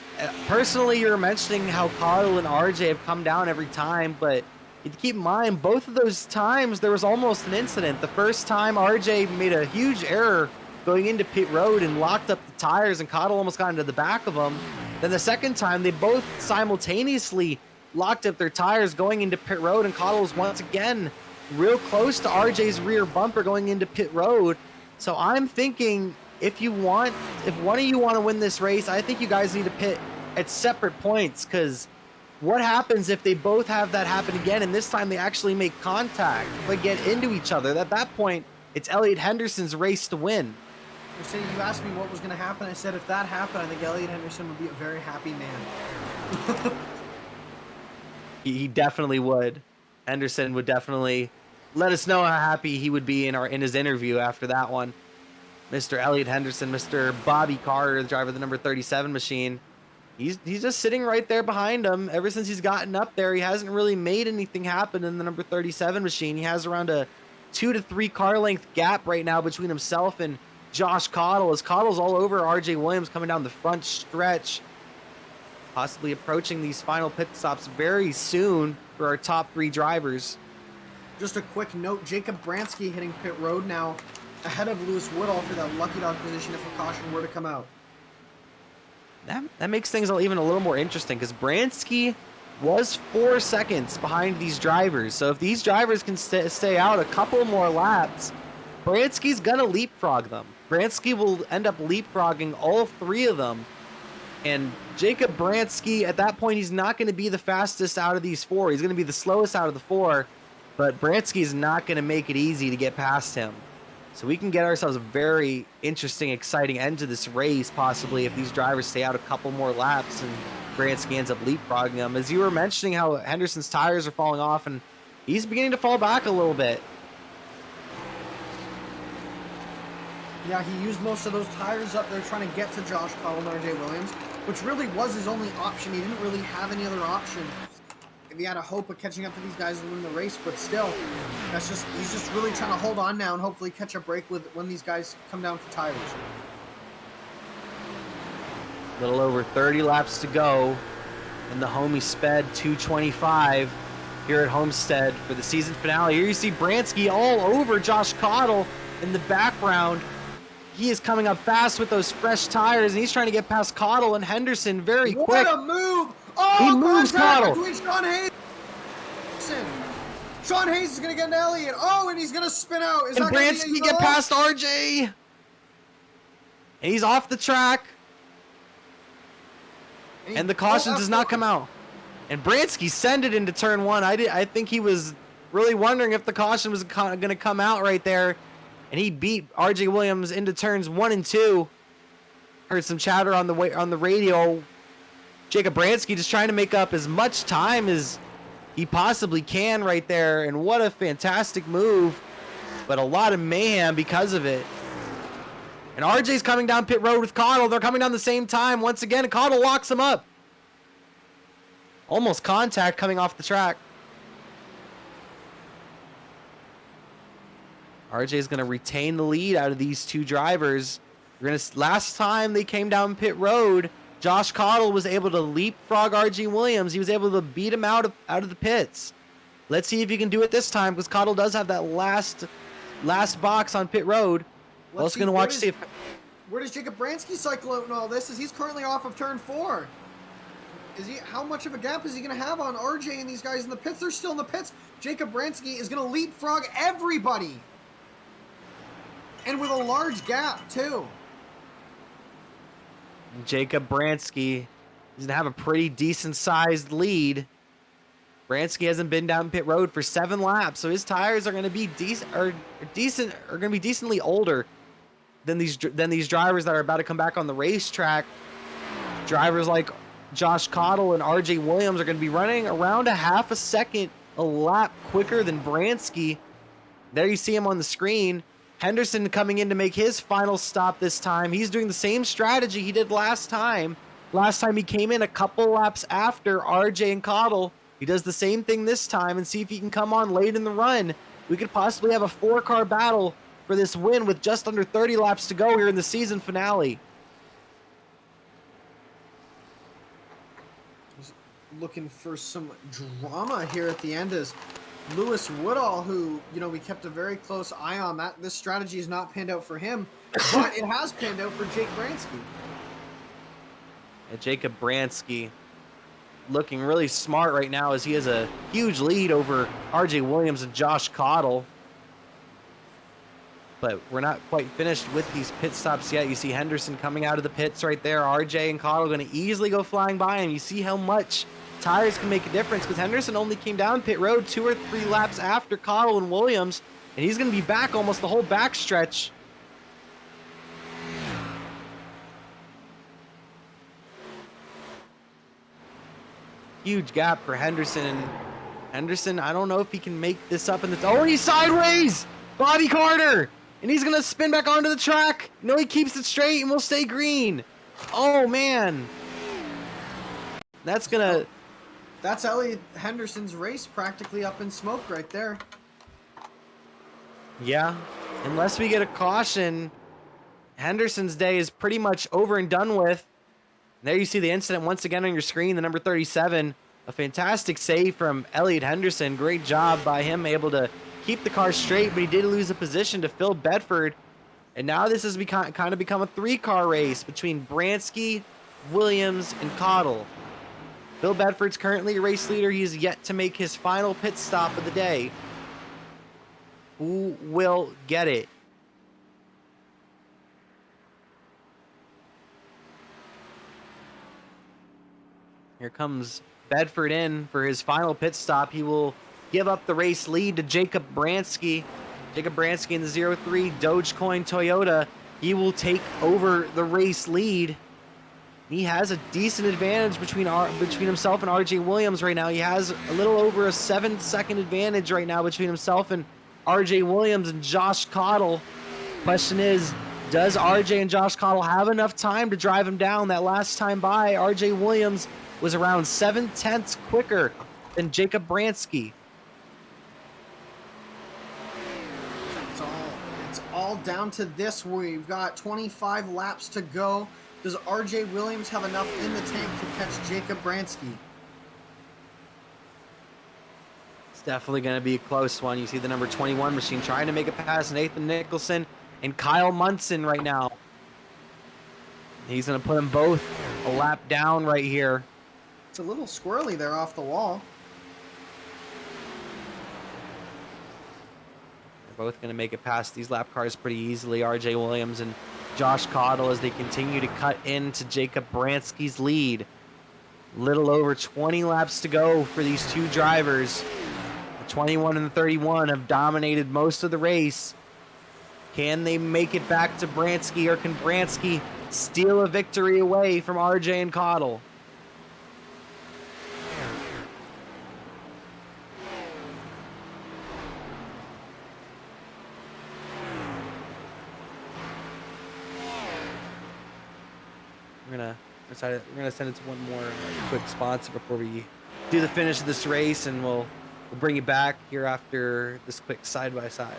personally, you're mentioning how Cottle and RJ have come down every time, but you have to keep in mind, both of those times there was almost an incident. The first time, RJ made a huge error going into pit road and locked up the tires, and Cottle almost got into the back of him. Then the second time, they both simultaneously locked up their tires going into pit road, and Cottle was once again real close to RJ's rear bumper going into pit road. So I'm thinking, if one of you want to win this race, I think you guys need to pit at separate points, because what happens if they both have that happen again, and this time they actually make contact, but get into each other? At that point, it's Eliot Henderson's race to win. You asked me what was going to happen. I said if that happened, I think Eliot Henderson would be a very happy man. He definitely would. Henderson would definitely let us know how happy he would be in his interview after that one. Mr. Eliot Henderson, Mr. Bobby Carter, the driver of the number 37 machine. He's just sitting right there behind him. Ever since he's gotten up there, he hasn't really made anything happen in the number 37 machine. He has around a 2 to 3 car length gap right now between himself and Josh Cottle, as Cottle's all over RJ Williams coming down the front stretch, possibly approaching these final pit stops very soon for our top 3 drivers. Just a quick note, Jacob Branski hitting pit road now ahead of Lewis Woodall for that lucky dog position if a caution were to come out. That makes things even a little more interesting because Branski was 4 seconds behind these drivers. So if these drivers can stay out a couple more laps, Branski's gonna leapfrog them. Branski will end up leapfrogging all 3 of them. And Jacob Branski, at that point, he's not going to be the fastest out of these 4. He's going to be the slowest out of the 4. But Branski is not going to make it easy to get past him. So we can get ourselves a very interesting, exciting end to this race, possibly, if these drivers stay out a couple more laps and Branski ends up leapfrogging them. As you were mentioning how Henderson's tires are falling off, and he's beginning to fall back a little bit. Yeah, he used most of those tires up there trying to get to Josh Cottle and RJ Williams, which really was his only option. He didn't really have any other option. If he had a hope of catching up to these guys and win the race, but still, he's just really trying to hold on now and hopefully catch a break with when these guys come down for tires. A little over 30 laps to go in the Homestead 225 here at Homestead for the season finale. Here you see Branski all over Josh Cottle in the background. He is coming up fast with those fresh tires, and he's trying to get past Cottle and Henderson very quick. What a move! Oh, he moves Cottle. Between Sean Hayes. Sean Hayes is going to get an Eliot. Oh, and he's going to spin out. And Branski get past RJ. And he's off the track. And the caution does not come out. And Branski sent it into turn 1. I think he was really wondering if the caution was going to come out right there. And he beat RJ Williams into turns 1 and 2. Heard some chatter on the radio. Jacob Branski just trying to make up as much time as he possibly can right there. And what a fantastic move. But a lot of mayhem because of it. And RJ's coming down pit road with Cottle. They're coming down the same time once again. And Cottle locks him up. Almost contact coming off the track. RJ is going to retain the lead out of these 2 drivers. Last time they came down pit road, Josh Cottle was able to leapfrog RJ Williams. He was able to beat him out of the pits. Let's see if he can do it this time, because Cottle does have that last box on pit road. We're also going to watch see if... Where does Jacob Branski cycle out in all this? As he's currently off of turn 4. How much of a gap is he going to have on RJ and these guys in the pits? They're still in the pits. Jacob Branski is going to leapfrog everybody. And with a large gap, too. Jacob Branski is going to have a pretty decent-sized lead. Branski hasn't been down pit road for 7 laps, so his tires are going to be decently older than these drivers that are about to come back on the racetrack. Drivers like Josh Cottle and RJ Williams are going to be running around a half a second a lap quicker than Branski. There you see him on the screen. Henderson coming in to make his final stop this time. He's doing the same strategy he did last time. Last time he came in a couple laps after RJ and Cottle. He does the same thing this time and see if he can come on late in the run. We could possibly have a 4-car battle for this win with just under 30 laps to go here in the season finale. Just looking for some drama here at the end as Lewis Woodall, who, we kept a very close eye on that. This strategy has not panned out for him, but it has panned out for Jake Branski. And Jacob Branski looking really smart right now as he has a huge lead over RJ Williams and Josh Cottle. But we're not quite finished with these pit stops yet. You see Henderson coming out of the pits right there. RJ and Cottle going to easily go flying by him. You see how much tires can make a difference, because Henderson only came down pit road 2 or 3 laps after Cottle and Williams, and he's going to be back almost the whole back stretch. Huge gap for Henderson. And Henderson, I don't know if he can make this up in the... Oh, he's sideways! Bobby Carter! And he's going to spin back onto the track. No, he keeps it straight and will stay green. Oh, man. That's going to... That's Eliot Henderson's race practically up in smoke right there. Yeah, unless we get a caution, Henderson's day is pretty much over and done with. There you see the incident once again on your screen, the number 37. A fantastic save from Eliot Henderson. Great job by him, able to keep the car straight, but he did lose a position to Phil Bedford And now this has kind of become a 3-car race between Branski, Williams, and Cottle. Bill Bedford's currently a race leader. He's yet to make his final pit stop of the day. Who will get it? Here comes Bedford in for his final pit stop. He will give up the race lead to Jacob Branski. Jacob Branski in the 03 Dogecoin Toyota. He will take over the race lead. He has a decent advantage between himself and RJ Williams right now. He has a little over a 7-second advantage right now between himself and RJ Williams and Josh Cottle. Question is, does RJ and Josh Cottle have enough time to drive him down? That last time by, RJ Williams was around 7/10 quicker than Jacob Branski. It's all down to this. We've got 25 laps to go. Does RJ Williams have enough in the tank to catch Jacob Branski? It's definitely going to be a close one. You see the number 21 machine trying to make it past Nathan Nicholson and Kyle Munson right now. He's going to put them both a lap down right here. It's a little squirrely there off the wall. They're both going to make it past these lap cars pretty easily. RJ Williams and Josh Cottle as they continue to cut into Jacob Branski's lead. Little over 20 laps to go for these two drivers. The 21 and the 31 have dominated most of the race. Can they make it back to Branski, or can Branski steal a victory away from RJ and Cottle? We're gonna send it to one more quick sponsor before we do the finish of this race, and we'll bring you back here after this quick side-by-side.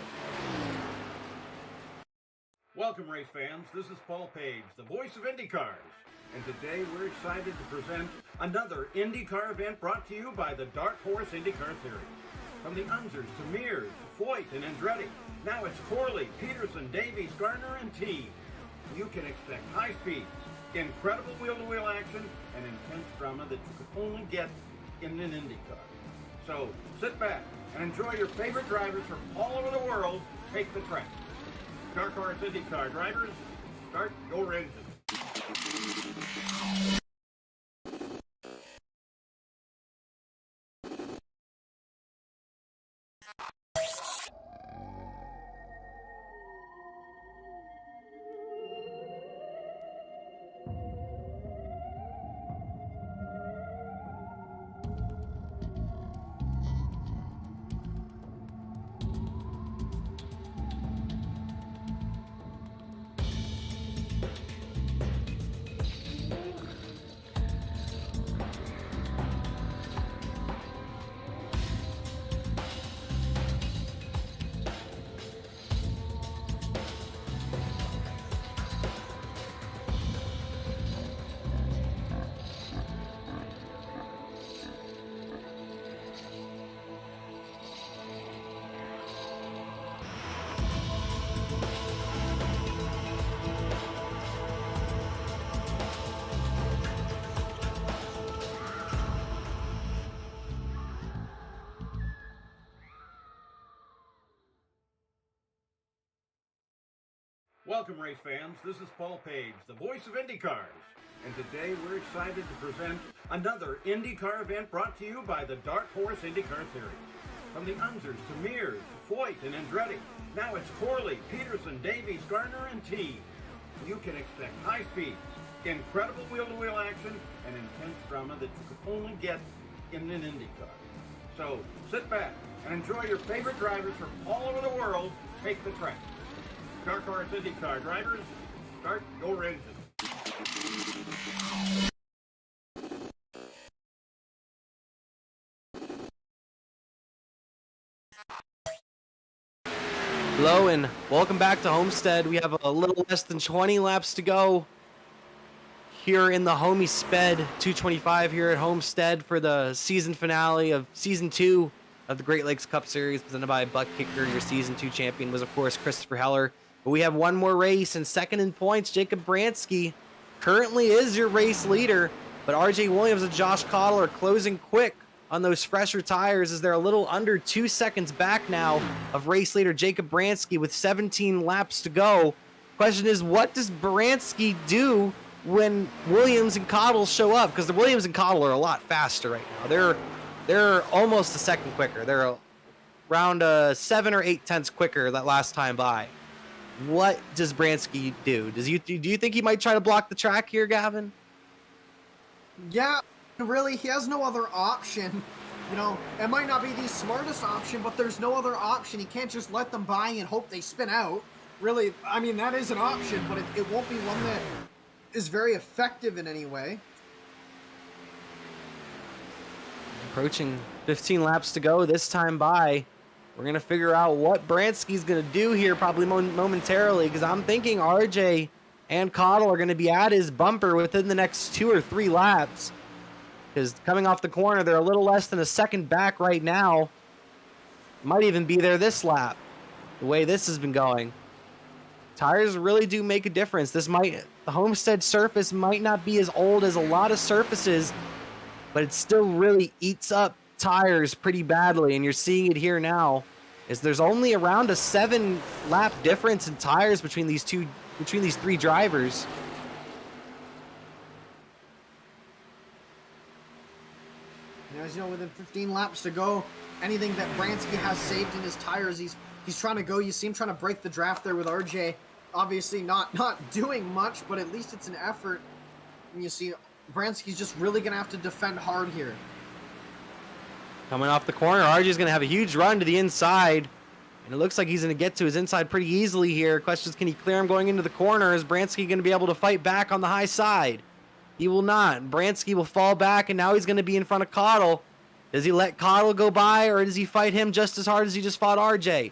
Welcome, race fans. This is Paul Page, the voice of IndyCars. And today we're excited to present another IndyCar event brought to you by the Dark Horse IndyCar Series. From the Unzers to Mears, Foyt, and Andretti, now it's Corley, Peterson, Davies, Gardner, and T. You can expect high speeds, incredible wheel-to-wheel action, and intense drama that you could only get in an IndyCar. So sit back and enjoy your favorite drivers from all over the world take the track. Dark Horse IndyCar drivers, start your engine. Welcome, race fans. This is Paul Page, the voice of IndyCars. And today we're excited to present another IndyCar event brought to you by the Dark Horse IndyCar Series. From the Unzers to Mears, Foyt, and Andretti, now it's Corley, Peterson, Davies, Gardner, and T. You can expect high speeds, incredible wheel-to-wheel action, and intense drama that you could only get in an IndyCar. So sit back and enjoy your favorite drivers from all over the world take the track. Dark Horse IndyCar drivers, start your engine. Hello and welcome back to Homestead. We have a little less than 20 laps to go here in the Homestead 225 here at Homestead for the season finale of Season 2 of the Great Lakes Cup Series presented by ButtKicker. Your Season 2 champion was, of course, Christopher Heller. But we have one more race, and second in points, Jacob Branski currently is your race leader, but RJ Williams and Josh Cottle are closing quick on those fresher tires as they're a little under 2 seconds back now of race leader Jacob Branski with 17 laps to go. Question is, what does Branski do when Williams and Cottle show up? Because the Williams and Cottle are a lot faster right now. They're almost a second quicker. They're around 7 or 8 tenths quicker that last time by. What does Branski do? Do you think he might try to block the track here, Gavin? Yeah, really, he has no other option. You know, it might not be the smartest option, but there's no other option. He can't just let them by and hope they spin out. Really, I mean, that is an option, but it won't be one that is very effective in any way. Approaching 15 laps to go this time by. We're going to figure out what Branski's going to do here probably momentarily, because I'm thinking RJ and Cottle are going to be at his bumper within the next 2 or 3 laps. Because coming off the corner, they're a little less than a second back right now. Might even be there this lap, the way this has been going. Tires really do make a difference. The Homestead surface might not be as old as a lot of surfaces, but it still really eats up tires pretty badly, and you're seeing it here now. Is there's only around a 7 lap difference in tires between these 3 drivers. As you know, within 15 laps to go, anything that Branski has saved in his tires, he's trying to go. You see him trying to break the draft there with RJ. Obviously not doing much, but at least it's an effort. And you see Branski's just really going to have to defend hard here. Coming off the corner, RJ's going to have a huge run to the inside. And it looks like he's going to get to his inside pretty easily here. Question is, can he clear him going into the corner? Is Branski going to be able to fight back on the high side? He will not. Branski will fall back, and now he's going to be in front of Cottle. Does he let Cottle go by, or does he fight him just as hard as he just fought RJ?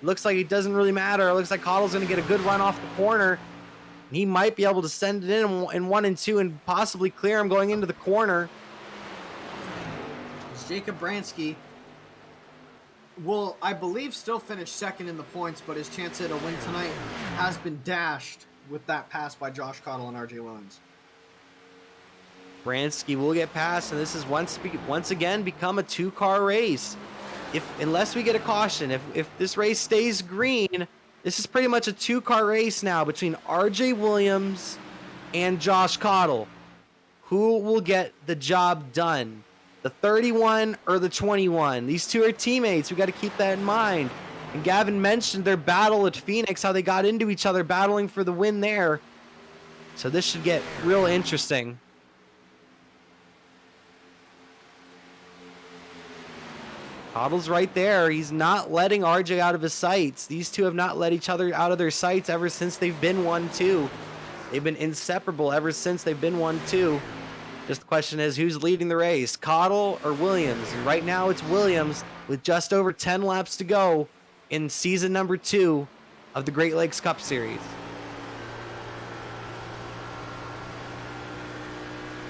Looks like it doesn't really matter. It looks like Cottle's going to get a good run off the corner. He might be able to send it in 1 and 2 and possibly clear him going into the corner. Jacob Branski will, I believe, still finish second in the points, but his chance at a win tonight has been dashed with that pass by Josh Cottle and RJ Williams. Branski will get past, and this is once again become a 2-car race. Unless we get a caution, if this race stays green, this is pretty much a 2-car race now between RJ Williams and Josh Cottle. Who will get the job done? The 31 or the 21? These two are teammates. We got to keep that in mind. And Gavin mentioned their battle at Phoenix, how they got into each other, battling for the win there. So this should get real interesting. Cottle's right there. He's not letting RJ out of his sights. These two have not let each other out of their sights ever since they've been 1-2. They've been inseparable ever since they've been 1-2. Just the question is, who's leading the race, Cottle or Williams? And right now it's Williams with just over 10 laps to go in season number 2 of the Great Lakes Cup Series.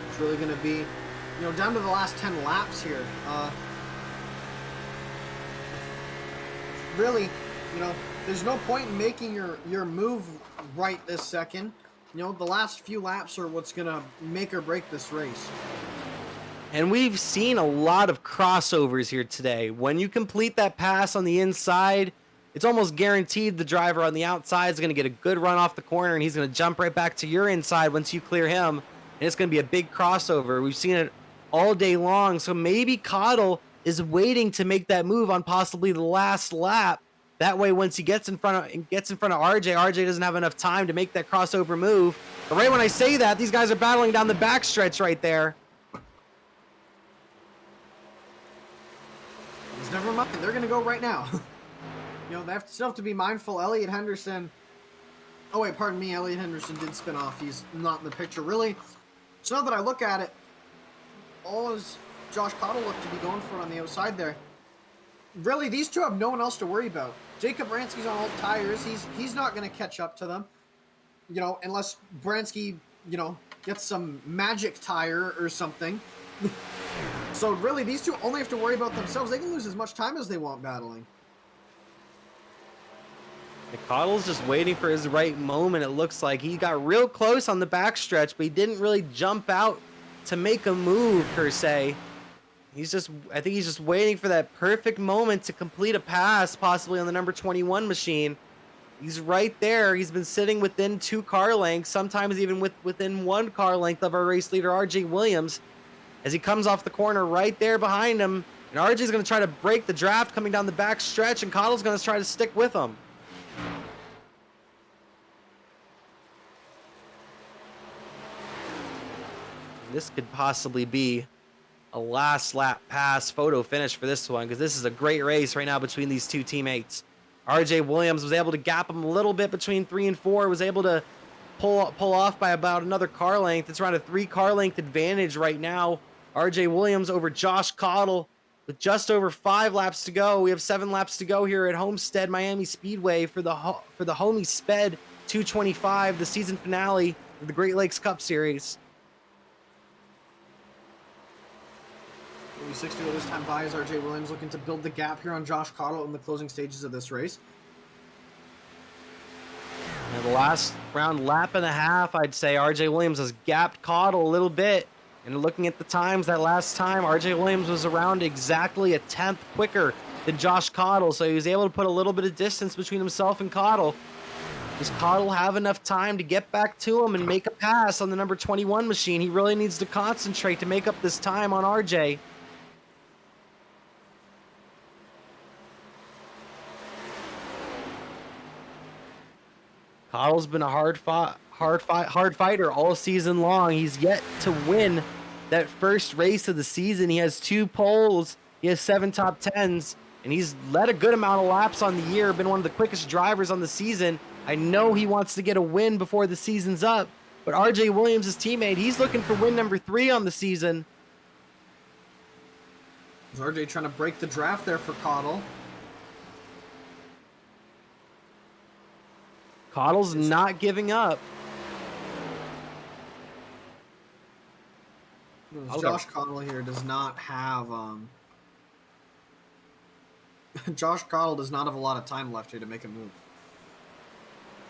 It's really going to be, down to the last 10 laps here. Really, there's no point in making your move right this second. The last few laps are what's going to make or break this race. And we've seen a lot of crossovers here today. When you complete that pass on the inside, it's almost guaranteed the driver on the outside is going to get a good run off the corner, and he's going to jump right back to your inside once you clear him. And it's going to be a big crossover. We've seen it all day long. So maybe Cottle is waiting to make that move on possibly the last lap. That way, once he gets in front of RJ doesn't have enough time to make that crossover move. But right when I say that, these guys are battling down the backstretch right there. Never mind. They're going to go right now. They still have to be mindful. Eliot Henderson. Oh, wait, pardon me. Eliot Henderson did spin off. He's not in the picture. Really, so now that I look at it, all is Josh Cottle looked to be going for it on the outside there. Really, these two have no one else to worry about. Jacob Branski's on old tires. He's not going to catch up to them, unless Branski, gets some magic tire or something. So really, these two only have to worry about themselves. They can lose as much time as they want battling. Cottle's just waiting for his right moment. It looks like he got real close on the backstretch, but he didn't really jump out to make a move per se. I think he's just waiting for that perfect moment to complete a pass, possibly on the number 21 machine. He's right there. He's been sitting within 2 car lengths, sometimes even within 1 car length of our race leader, RJ Williams, as he comes off the corner right there behind him. And RJ's going to try to break the draft coming down the back stretch, and Cottle's going to try to stick with him. This could possibly be a last lap pass photo finish for this one, because this is a great race right now between these 2 teammates. RJ Williams was able to gap him a little bit between 3 and 4, was able to pull off by about another car length. It's around a 3 car length advantage right now. RJ Williams over Josh Cottle with just over 5 laps to go. We have 7 laps to go here at Homestead Miami Speedway for the Homestead 225, the season finale of the Great Lakes Cup Series. 60 this time by as RJ Williams looking to build the gap here on Josh Cottle in the closing stages of this race. And the last round lap and a half, I'd say RJ Williams has gapped Cottle a little bit. And looking at the times, that last time, RJ Williams was around exactly a 10th quicker than Josh Cottle. So he was able to put a little bit of distance between himself and Cottle. Does Cottle have enough time to get back to him and make a pass on the number 21 machine? He really needs to concentrate to make up this time on RJ. Cottle's been a hard fighter all season long. He's yet to win that first race of the season. He has 2 poles. He has 7 top 10s, and he's led a good amount of laps on the year, been one of the quickest drivers on the season. I know he wants to get a win before the season's up, but RJ Williams, his teammate, he's looking for win number 3 on the season. Is RJ trying to break the draft there for Cottle? Cottle's not giving up. Josh Cottle here does not have Josh Cottle does not have a lot of time left here to make a move.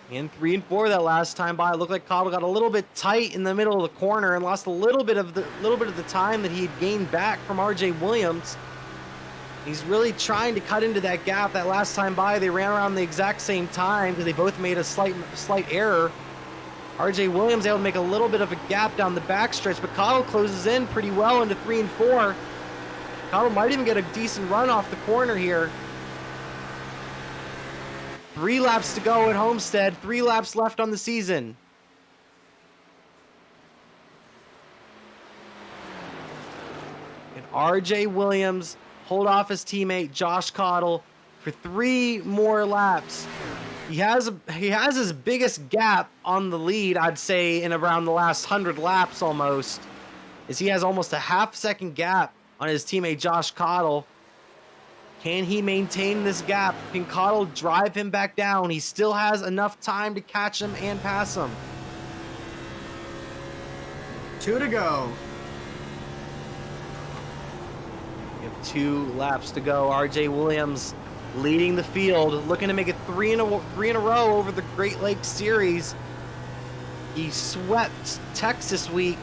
In 3 and 4 that last time by, it looked like Cottle got a little bit tight in the middle of the corner and lost a little bit of the time that he had gained back from RJ Williams. He's really trying to cut into that gap. That last time by, they ran around the exact same time because they both made a slight error. RJ Williams able to make a little bit of a gap down the backstretch, but Cottle closes in pretty well into 3 and 4. Cottle might even get a decent run off the corner here. 3 laps to go at Homestead, 3 laps left on the season. And RJ Williams hold off his teammate Josh Cottle for 3 more laps. He has his biggest gap on the lead, I'd say, in around the last 100 laps almost, as he has almost a half-second gap on his teammate Josh Cottle. Can he maintain this gap? Can Cottle drive him back down? He still has enough time to catch him and pass him. 2 to go. We have 2 laps to go. RJ Williams leading the field, looking to make it 3 in a row over the Great Lakes Series. He swept Texas week.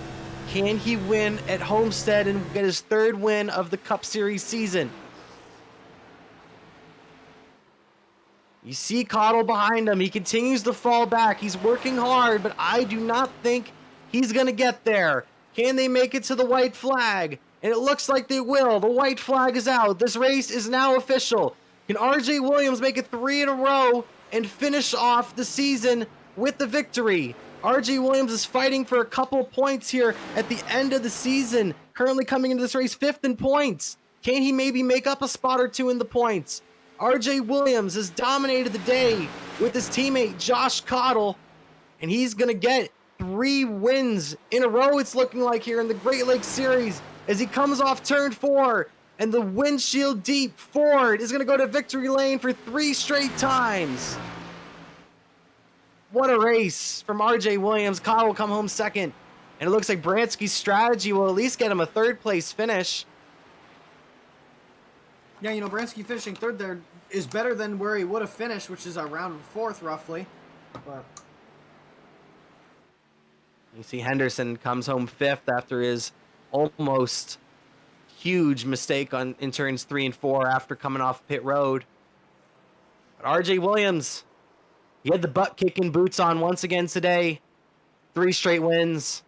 Can he win at Homestead and get his 3rd win of the Cup Series season? You see Cottle behind him. He continues to fall back. He's working hard, but I do not think he's going to get there. Can they make it to the white flag? And it looks like they will. The white flag is out. This race is now official. Can RJ Williams make it 3 in a row and finish off the season with the victory? RJ Williams is fighting for a couple points here at the end of the season. Currently coming into this race 5th in points. Can he maybe make up a spot or 2 in the points? RJ Williams has dominated the day with his teammate Josh Cottle, and he's going to get 3 wins in a row, it's looking like, here in the Great Lakes Series, as he comes off turn 4, and the windshield deep Ford is going to go to victory lane for 3 straight times. What a race from RJ Williams. Cottle will come home 2nd, and it looks like Branski's strategy will at least get him a 3rd place finish. Yeah, Branski finishing third there is better than where he would have finished, which is around fourth roughly. But You see Henderson comes home fifth after his almost huge mistake in turns 3 and 4 after coming off pit road. But RJ Williams, he had the butt kicking boots on once again today. 3 straight wins.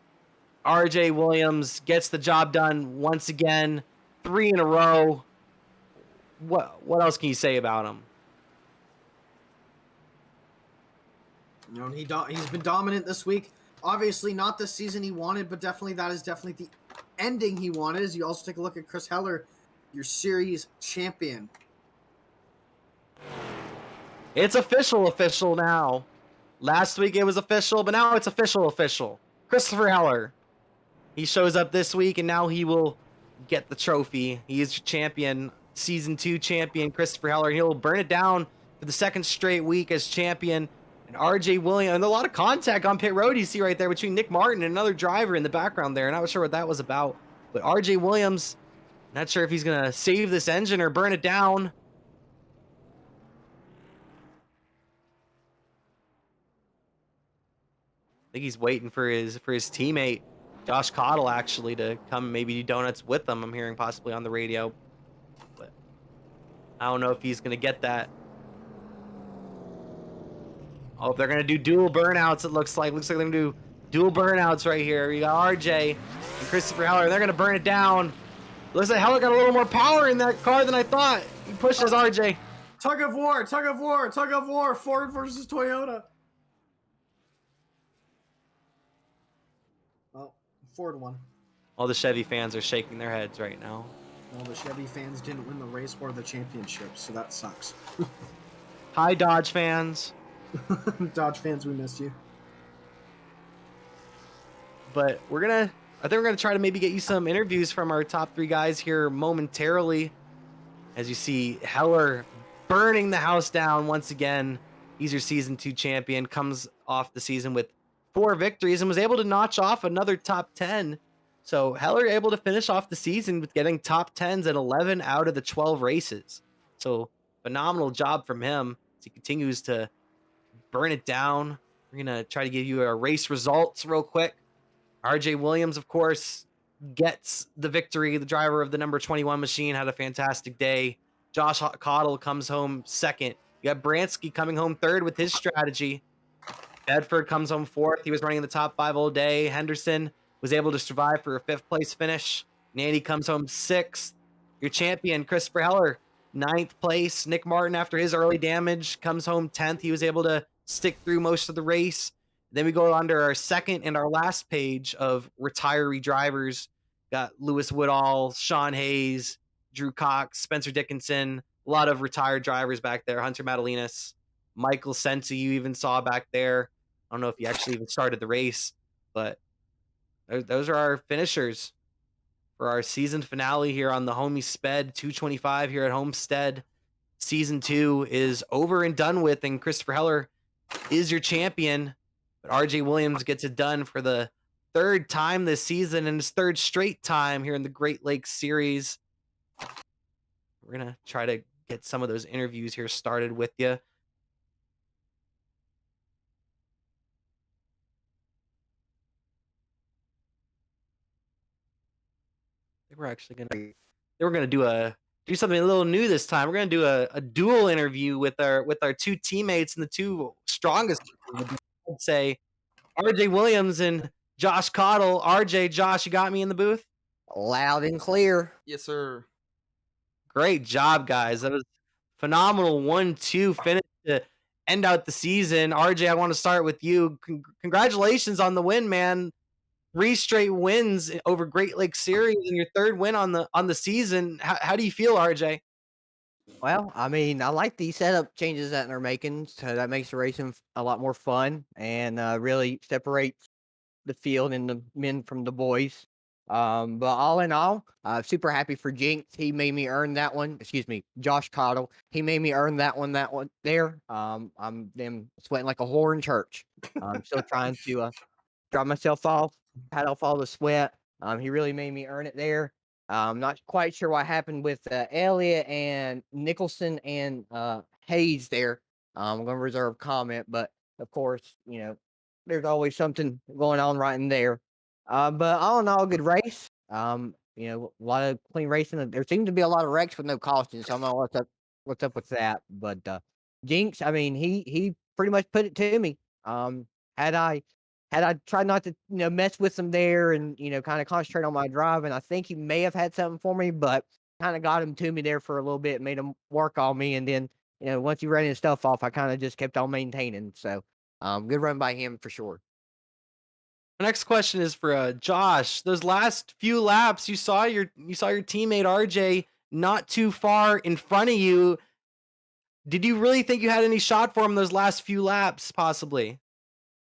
RJ Williams gets the job done once again. 3 in a row. What else can you say about him? He's been dominant this week. Obviously not the season he wanted, but that is definitely the ending he wanted. As you also take a look at Chris Heller, your series champion. It's official now. Last week it was official, but now it's official. Christopher Heller. He shows up this week, and now he will get the trophy. He is your champion, Season 2 champion, Christopher Heller. He'll burn it down for the second straight week as champion. And RJ Williams, and a lot of contact on pit road you see right there between Nick Martin and another driver in the background there. Not sure what that was about. But RJ Williams, not sure if he's going to save this engine or burn it down. I think he's waiting for his teammate, Josh Cottle, actually, to come maybe do donuts with them. I'm hearing possibly on the radio. But I don't know if he's going to get that. Oh, they're going to do dual burnouts, it looks like. Looks like they're going to do dual burnouts right here. You got RJ and Christopher Heller. They're going to burn it down. Looks like Heller got a little more power in that car than I thought. He pushes RJ. Tug of war. Ford versus Toyota. Well, Ford won. All the Chevy fans are shaking their heads right now. Well, the Chevy fans didn't win the race or the championship, so that sucks. Hi, Dodge fans. Dodge fans, we missed you. But I think we're gonna try to maybe get you some interviews from our top 3 guys here momentarily. As you see Heller burning the house down once again. He's your Season 2 champion, comes off the season with 4 victories and was able to notch off another top 10. So Heller able to finish off the season with getting top 10s at 11 out of the 12 races. So phenomenal job from him as he continues to burn it down. We're going to try to give you our race results real quick. RJ Williams, of course, gets the victory. The driver of the number 21 machine had a fantastic day. Josh Cottle comes home second. You got Branski coming home third with his strategy. Bedford comes home fourth. He was running in the top 5 all day. Henderson was able to survive for a 5th place finish. Nandy comes home 6th. Your champion, Christopher Heller, 9th place. Nick Martin, after his early damage, comes home 10th. He was able to stick through most of the race. Then we go under our second and our last page of retiree drivers. Got Lewis Woodall, Sean Hayes, Drew Cox, Spencer Dickinson, a lot of retired drivers back there. Hunter Madalinas, Michael Sensi, you even saw back there. I don't know if he actually even started the race, but those are our finishers for our season finale here on the Homestead 225 here at Homestead. Season 2 is over and done with, and Christopher Heller is your champion. But RJ Williams gets it done for the 3rd time this season and his 3rd straight time here in the Great Lakes Series. We're going to try to get some of those interviews here started with you. I think we're actually going to do something a little new this time. We're going to do a duel interview with our 2 teammates and the 2 strongest, I'd say, RJ Williams and Josh Cottle. RJ, Josh, you got me in the booth? Loud and clear. Yes, sir. Great job, guys. That was phenomenal 1-2 finish to end out the season. RJ, I want to start with you. Congratulations on the win, man. 3 straight wins over Great Lakes Series and your 3rd win on the season. How do you feel, RJ? Well, I mean, I like the setup changes that they're making, so that makes the racing a lot more fun and really separates the field and the men from the boys. But all in all, super happy for Jinx. He made me earn that one. Excuse me, Josh Cottle. He made me earn that one there. I'm sweating like a whore in church. I'm still trying to dry myself off, pat off all the sweat. He really made me earn it there. I'm not quite sure what happened with Elliott and Nicholson and Hayes there. I'm going to reserve comment, but of course, there's always something going on right in there. But all in all, good race. A lot of clean racing. There seemed to be a lot of wrecks with no cautions, so I don't know what's up with that. But Jinx, I mean, he pretty much put it to me. Had I tried not to, mess with him there and, kind of concentrate on my driving, I think he may have had something for me, but kind of got him to me there for a little bit, made him work on me. And then, once he ran his stuff off, I kind of just kept on maintaining. So, good run by him for sure. My next question is for Josh. Those last few laps, you saw your teammate RJ not too far in front of you. Did you really think you had any shot for him those last few laps, possibly?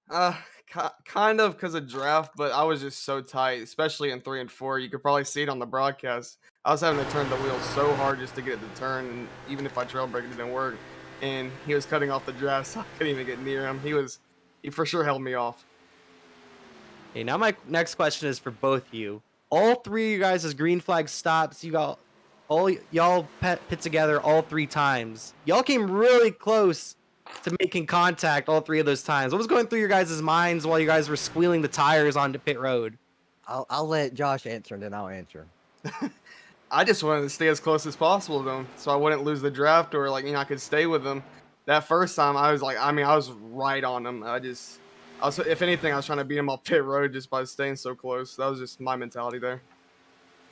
Kind of because of draft, but I was just so tight, especially in 3 and 4. You could probably see it on the broadcast. I was having to turn the wheel so hard just to get it to turn, and even if I trail brake, it didn't work. And he was cutting off the draft, so I couldn't even get near him. He for sure held me off. Okay, now my next question is for both of you. All three of you guys' green flag stops, you got all y'all pit together all 3 times. Y'all came really close to making contact all 3 of those times. What was going through your guys' minds while you guys were squealing the tires onto pit road? I'll let Josh answer, and then I'll answer. I just wanted to stay as close as possible to him, so I wouldn't lose the draft, or I could stay with him. That first time, I was right on him. If anything, I was trying to beat him off pit road just by staying so close. That was just my mentality there.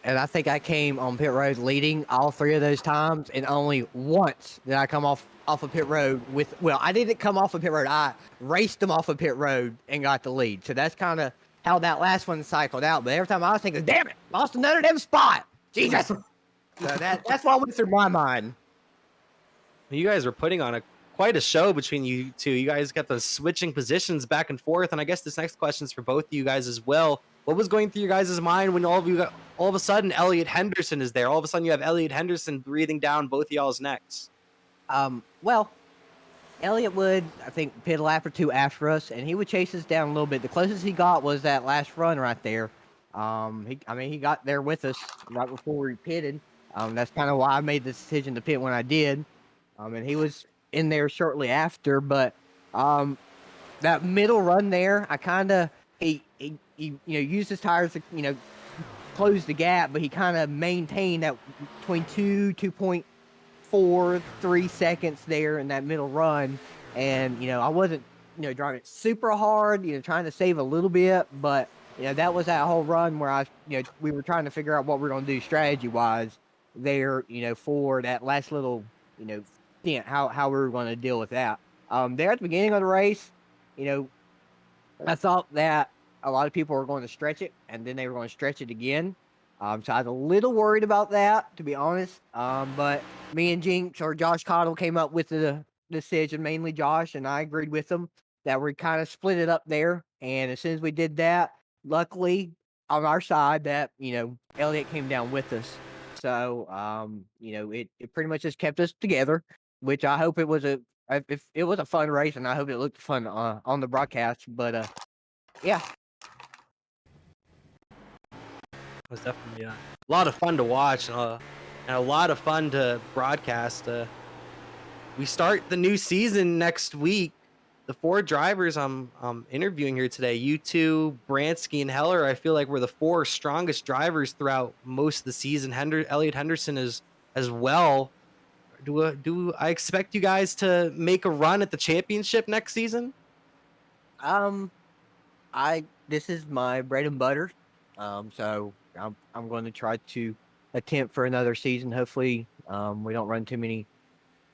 And I think I came on pit road leading all 3 of those times, and only once did I come off of pit road I didn't come off of pit road. I raced him off of pit road and got the lead. So that's kind of how that last one cycled out. But every time I was thinking, damn it, lost another damn spot. Jesus. So that's what went through my mind. You guys were putting on quite a show between you two. You guys got the switching positions back and forth. And I guess this next question is for both of you guys as well. What was going through your guys' mind when all of a sudden Eliot Henderson is there? All of a sudden you have Eliot Henderson breathing down both of y'all's necks. Well, Elliot would, I think, pit a lap or 2 after us, and he would chase us down a little bit. The closest he got was that last run right there. He got there with us right before we pitted. That's kind of why I made the decision to pit when I did. And he was in there shortly after, but that middle run there, I kind of he used his tires to close the gap, but he kind of maintained that between 2.4, 3 seconds there in that middle run, and I wasn't driving super hard, trying to save a little bit, but that was that whole run where we were trying to figure out what we're going to do strategy wise there, for that last little stint, how we were going to deal with that. There at the beginning of the race, I thought that a lot of people were going to stretch it, and then they were going to stretch it again. So I was a little worried about that, to be honest. But me and Jinx, or Josh Cottle, came up with the decision, mainly Josh, and I agreed with them, that we kind of split it up there. And as soon as we did that, luckily on our side, that, Elliot came down with us. So, it pretty much just kept us together, which I hope it was a fun race, and I hope it looked fun on the broadcast. But, yeah. It was definitely a lot of fun to watch and a lot of fun to broadcast. We start the new season next week. The 4 drivers I'm interviewing here today, you two, Branski, and Heller, I feel like we're the 4 strongest drivers throughout most of the season. Eliot Henderson is as well. Do I expect you guys to make a run at the championship next season? This is my bread and butter. So I'm going to try to attempt for another season. Hopefully, we don't run too many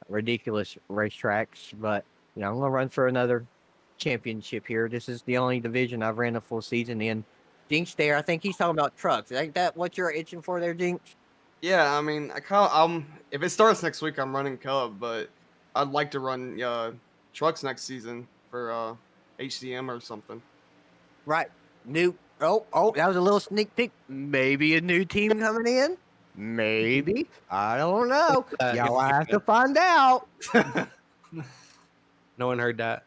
ridiculous racetracks, but I'm going to run for another championship here. This is the only division I've ran a full season in. Jinx there, I think he's talking about trucks. Is that what you're itching for there, Jinx? Yeah, I mean, if it starts next week, I'm running Cub, but I'd like to run trucks next season for HCM or something. Right. Oh, that was a little sneak peek. Maybe a new team coming in? Maybe. I don't know. Y'all have to find out. No one heard that.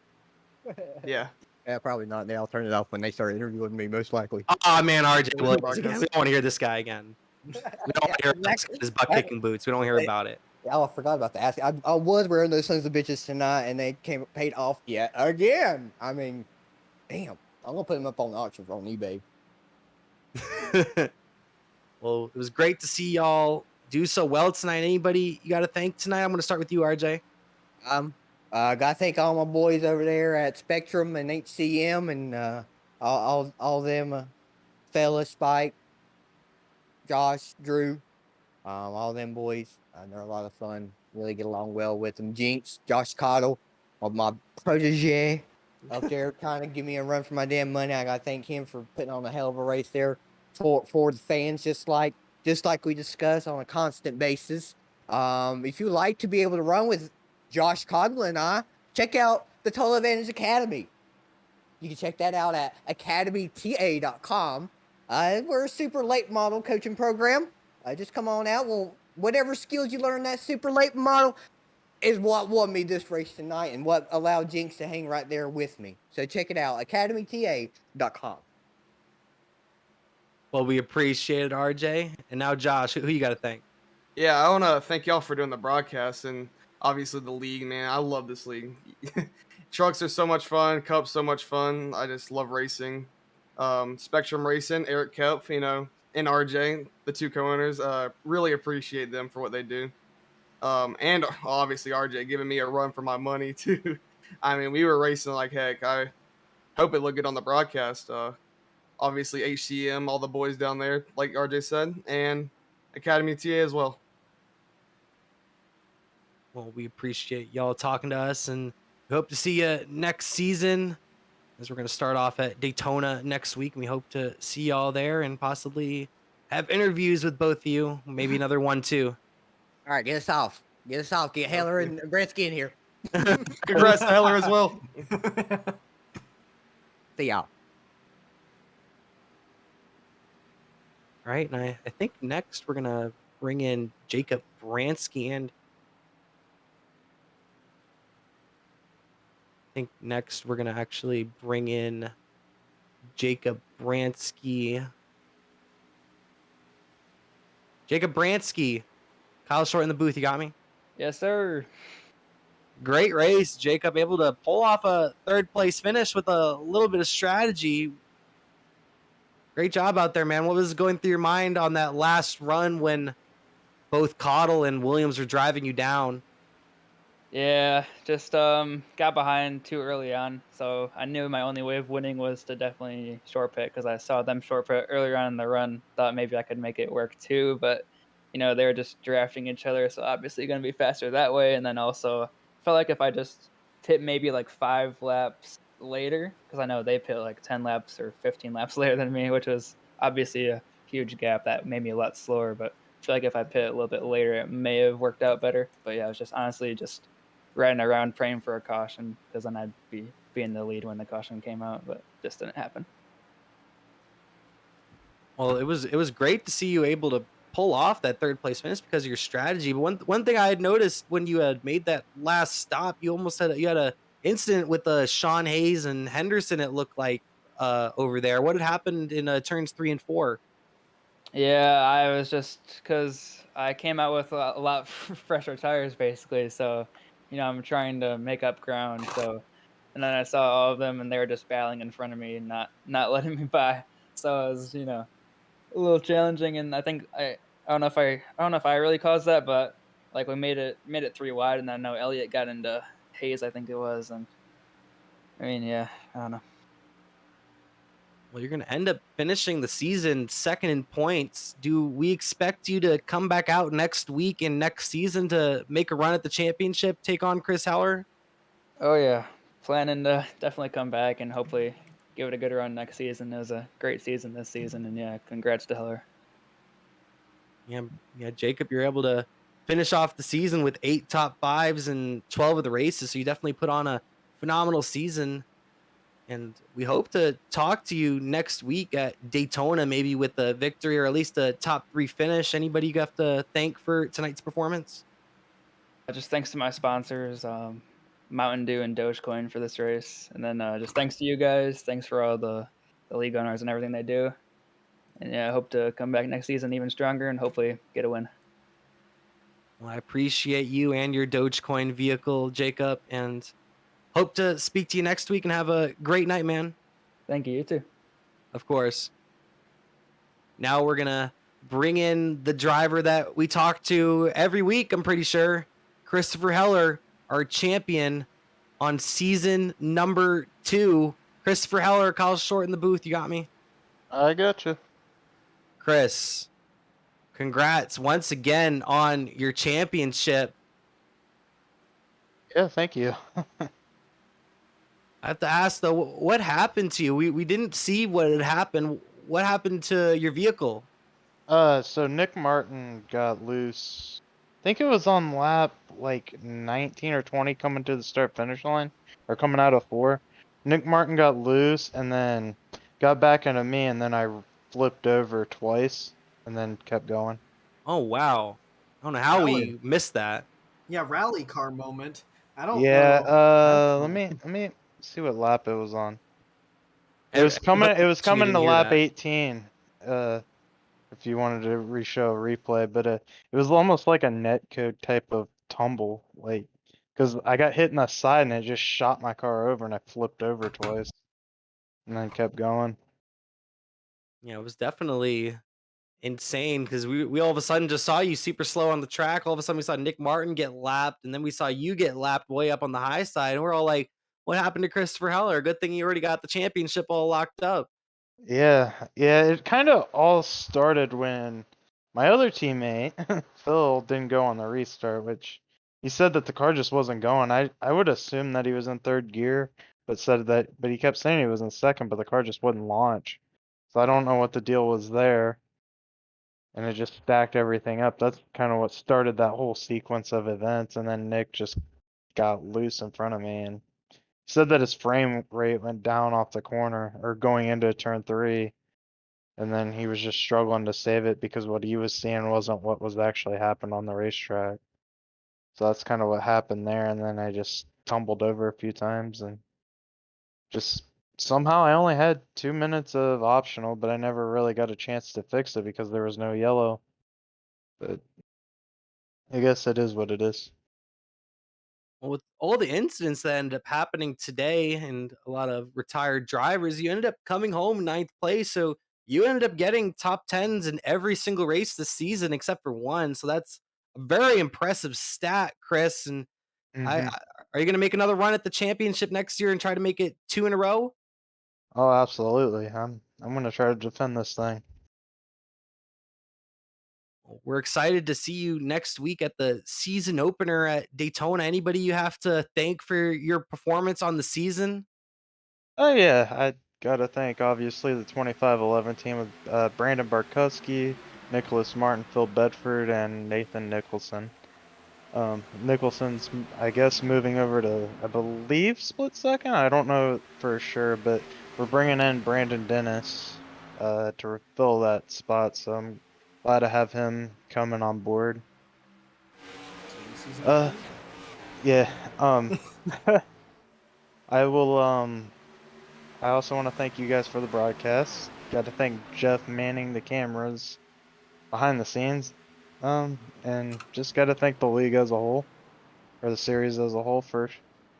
Yeah. Yeah, probably not. I'll turn it off when they start interviewing me, most likely. Oh man, RJ Williams. We don't want to hear this guy again. We don't want to hear about Exactly. his butt kicking boots. We don't hear about it. Oh, I forgot about the ask. I was wearing those sons of bitches tonight, and they came paid off yet again. I mean, damn. I'm gonna put them up on auction on eBay. Well, it was great to see y'all do so well tonight. Anybody you got to thank tonight? I'm going to start with you, RJ. Gotta thank all my boys over there at Spectrum and HCM and all them fellas, Spike, Josh, Drew, all them boys. They're a lot of fun. Really get along well with them. Jinx, Josh Cottle, my protege up there, trying to give me a run for my damn money. I gotta thank him for putting on a hell of a race there for the fans, just like we discuss on a constant basis. If you like to be able to run with Josh Cottle and I, check out the Total Advantage Academy. You can check that out at academyta.com. We're a super late model coaching program. Just come on out. Well, whatever skills you learn in that super late model is what won me this race tonight and what allowed Jinx to hang right there with me. So check it out, academyta.com. Well, we appreciate it, RJ. And now, Josh, who you got to thank? Yeah, I want to thank y'all for doing the broadcast and obviously the league, man. I love this league. Trucks are so much fun. Cups so much fun. I just love racing. Spectrum Racing, Eric Kelp, and RJ, the two co-owners. Really appreciate them for what they do. And obviously RJ giving me a run for my money too. I mean, we were racing like heck. I hope it looked good on the broadcast. Obviously HCM, all the boys down there, like RJ said, and Academy TA as well. Well, we appreciate y'all talking to us, and we hope to see you next season, as we're going to start off at Daytona next week. And we hope to see y'all there and possibly have interviews with both of you, maybe another one too. All right, get us off. Get Heller and Branski in here. Congrats to Heller as well. See y'all. All right, and I think next we're going to bring in Jacob Branski, and I think next we're going to actually bring in Jacob Branski. Jacob Branski. Kyle Short in the booth, you got me? Yes, sir. Great race, Jacob. Able to pull off a third place finish with a little bit of strategy. Great job out there, man. What was going through your mind on that last run when both Cottle and Williams were driving you down? Yeah, just got behind too early on, so I knew my only way of winning was to definitely short pit because I saw them short pit earlier on in the run. Thought maybe I could make it work too, but they were just drafting each other, so obviously going to be faster that way. And then also felt like if I just pit maybe like 5 laps later, because I know they pit like 10 laps or 15 laps later than me, which was obviously a huge gap that made me a lot slower. But I feel like if I pit a little bit later, it may have worked out better. But yeah, I was just honestly just riding around praying for a caution, because then I'd be in the lead when the caution came out, but just didn't happen. Well, it was great to see you able to pull off that third place finish because of your strategy. But one thing I had noticed when you had made that last stop, you almost had a incident with Sean Hayes and Henderson. It looked like over there. What had happened in turns 3 and 4? Yeah, I was just because I came out with a lot fresher tires basically, so I'm trying to make up ground. So, and then I saw all of them, and they were just battling in front of me and not letting me by. So it was a little challenging, and I think I don't know if I really caused that, but like we made it 3 wide, and I know Eliot got into Hayes, I think it was, and I mean, yeah, I don't know. Well, you're going to end up finishing the season second in points. Do we expect you to come back out next week and next season to make a run at the championship, take on Chris Heller? Oh yeah, planning to definitely come back and hopefully give it a good run next season. It was a great season this season, and yeah, congrats to Heller. Yeah, Jacob, you're able to finish off the season with 8 top 5s and 12 of the races, so you definitely put on a phenomenal season. And we hope to talk to you next week at Daytona, maybe with a victory or at least a top 3 finish. Anybody you have to thank for tonight's performance? Just thanks to my sponsors, Mountain Dew and Dogecoin for this race. And then just thanks to you guys. Thanks for all the league owners and everything they do. And yeah, I hope to come back next season even stronger and hopefully get a win. Well, I appreciate you and your Dogecoin vehicle, Jacob, and hope to speak to you next week and have a great night, man. Thank you. You too. Of course. Now we're going to bring in the driver that we talk to every week, I'm pretty sure. Christopher Heller, our champion on season number 2. Christopher Heller, Kyle Short in the booth. You got me? I got you. Chris, congrats once again on your championship. Yeah, thank you. I have to ask, though, what happened to you? We didn't see what had happened. What happened to your vehicle? So Nick Martin got loose. I think it was on lap like 19 or 20 coming to the start finish line, or coming out of 4. Nick Martin got loose and then got back into me, and then I flipped over twice and then kept going. Oh, wow. I don't know how we missed that. Yeah, rally car moment. I don't Yeah, know. let me see what lap it was on. It was coming to lap 18. If you wanted to re-show a replay, but it was almost like a netcode type of tumble, like, because I got hit in the side and it just shot my car over and I flipped over twice and then kept going. Yeah, it was definitely insane because we all of a sudden just saw you super slow on the track. All of a sudden we saw Nick Martin get lapped, and then we saw you get lapped way up on the high side, and we're all like, what happened to Christopher Heller? Good thing you already got the championship all locked up. Yeah, it kind of all started when my other teammate, Phil, didn't go on the restart, which he said that the car just wasn't going. I would assume that he was in 3rd gear, but he kept saying he was in 2nd, but the car just wouldn't launch. So I don't know what the deal was there. And it just stacked everything up. That's kind of what started that whole sequence of events. And then Nick just got loose in front of me and said that his frame rate went down off the corner or going into turn 3. And then he was just struggling to save it because what he was seeing wasn't what was actually happening on the racetrack. So that's kind of what happened there. And then I just tumbled over a few times and just somehow I only had 2 minutes of optional, but I never really got a chance to fix it because there was no yellow. But I guess it is what it is. Well, with all the incidents that ended up happening today and a lot of retired drivers, you ended up coming home 9th place. So you ended up getting top 10s in every single race this season except for one. So that's a very impressive stat, Chris. And Mhm. are you going to make another run at the championship next year and try to make it 2 in a row? Oh, absolutely. I'm gonna try to defend this thing. We're excited to see you next week at the season opener at Daytona. Anybody you have to thank for your performance on the season? Oh yeah, I gotta thank obviously the 2511 team of Brandon Barkowski, Nicholas Martin, Phil Bedford, and Nathan Nicholson. Nicholson's, I guess, moving over to, I believe, split second. I don't know for sure, but we're bringing in Brandon Dennis to fill that spot. So I'm glad to have him coming on board. Yeah. I will. I also want to thank you guys for the broadcast. Got to thank Jeff manning the cameras behind the scenes. And just got to thank the league as a whole, or the series as a whole, for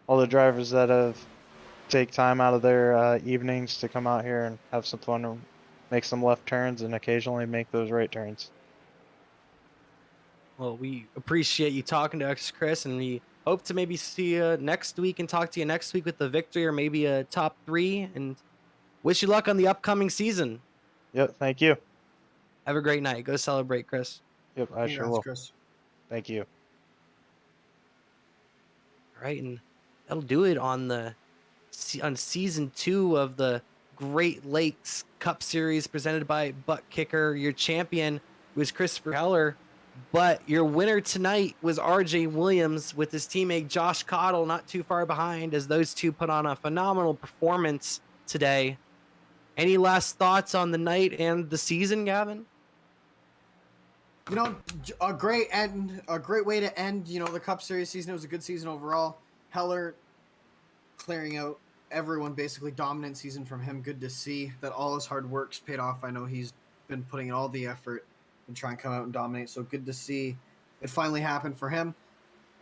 all the drivers that have take time out of their evenings to come out here and have some fun and make some left turns and occasionally make those right turns. Well, we appreciate you talking to us, Chris, and we hope to maybe see you next week and talk to you next week with the victory or maybe a top 3. And wish you luck on the upcoming season. Yep, thank you. Have a great night. Go celebrate, Chris. Yep, I sure will. Chris. Thank you. All right, and that'll do it on season 2 of the Great Lakes Cup Series presented by ButtKicker. Your champion was Christopher Heller, but your winner tonight was RJ Williams with his teammate Josh Cottle not too far behind, as those two put on a phenomenal performance today. Any last thoughts on the night and the season, Gavin? You know, a great way to end, the Cup Series season. It was a good season overall. Heller clearing out everyone, basically dominant season from him. Good to see that all his hard work's paid off. I know he's been putting in all the effort and try and come out and dominate. So good to see it finally happened for him.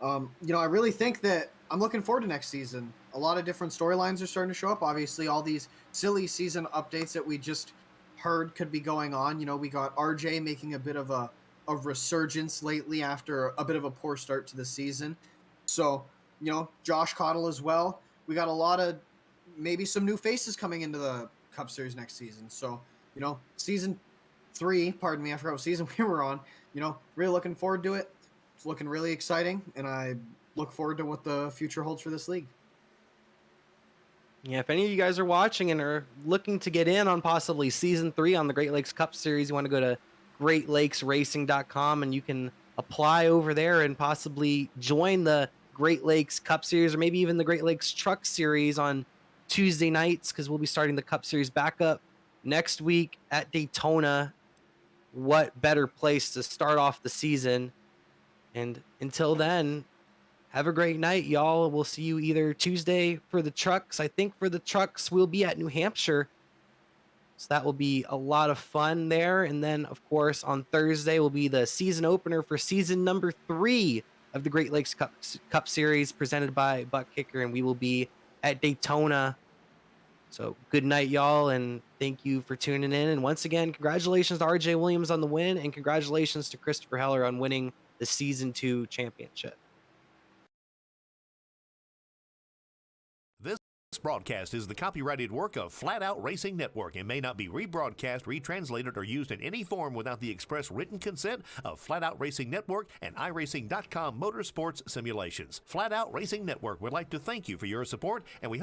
I really think that I'm looking forward to next season. A lot of different storylines are starting to show up. Obviously, all these silly season updates that we just heard could be going on. We got RJ making a bit of a resurgence lately after a bit of a poor start to the season. So, Josh Cottle as well. We got a lot of maybe some new faces coming into the Cup Series next season. So, season 3, pardon me, I forgot what season we were on. Really looking forward to it. It's looking really exciting, and I look forward to what the future holds for this league. Yeah, if any of you guys are watching and are looking to get in on possibly season 3 on the Great Lakes Cup Series, you want to go to GreatLakesRacing.com and you can apply over there and possibly join the Great Lakes Cup Series or maybe even the Great Lakes Truck Series on Tuesday nights, because we'll be starting the Cup Series back up next week at Daytona. What better place to start off the season? And until then, have a great night, y'all. We'll see you either Tuesday for the trucks. I think for the trucks, we'll be at New Hampshire. So that will be a lot of fun there. And then, of course, on Thursday will be the season opener for season number 3 of the Great Lakes Cup Series presented by ButtKicker. And we will be at Daytona. So good night, y'all. And thank you for tuning in. And once again, congratulations to RJ Williams on the win. And congratulations to Christopher Heller on winning the season 2 championship. This broadcast is the copyrighted work of Flatout Racing Network and may not be rebroadcast, retranslated, or used in any form without the express written consent of Flatout Racing Network and iRacing.com Motorsports Simulations. Flatout Racing Network would like to thank you for your support, and we hope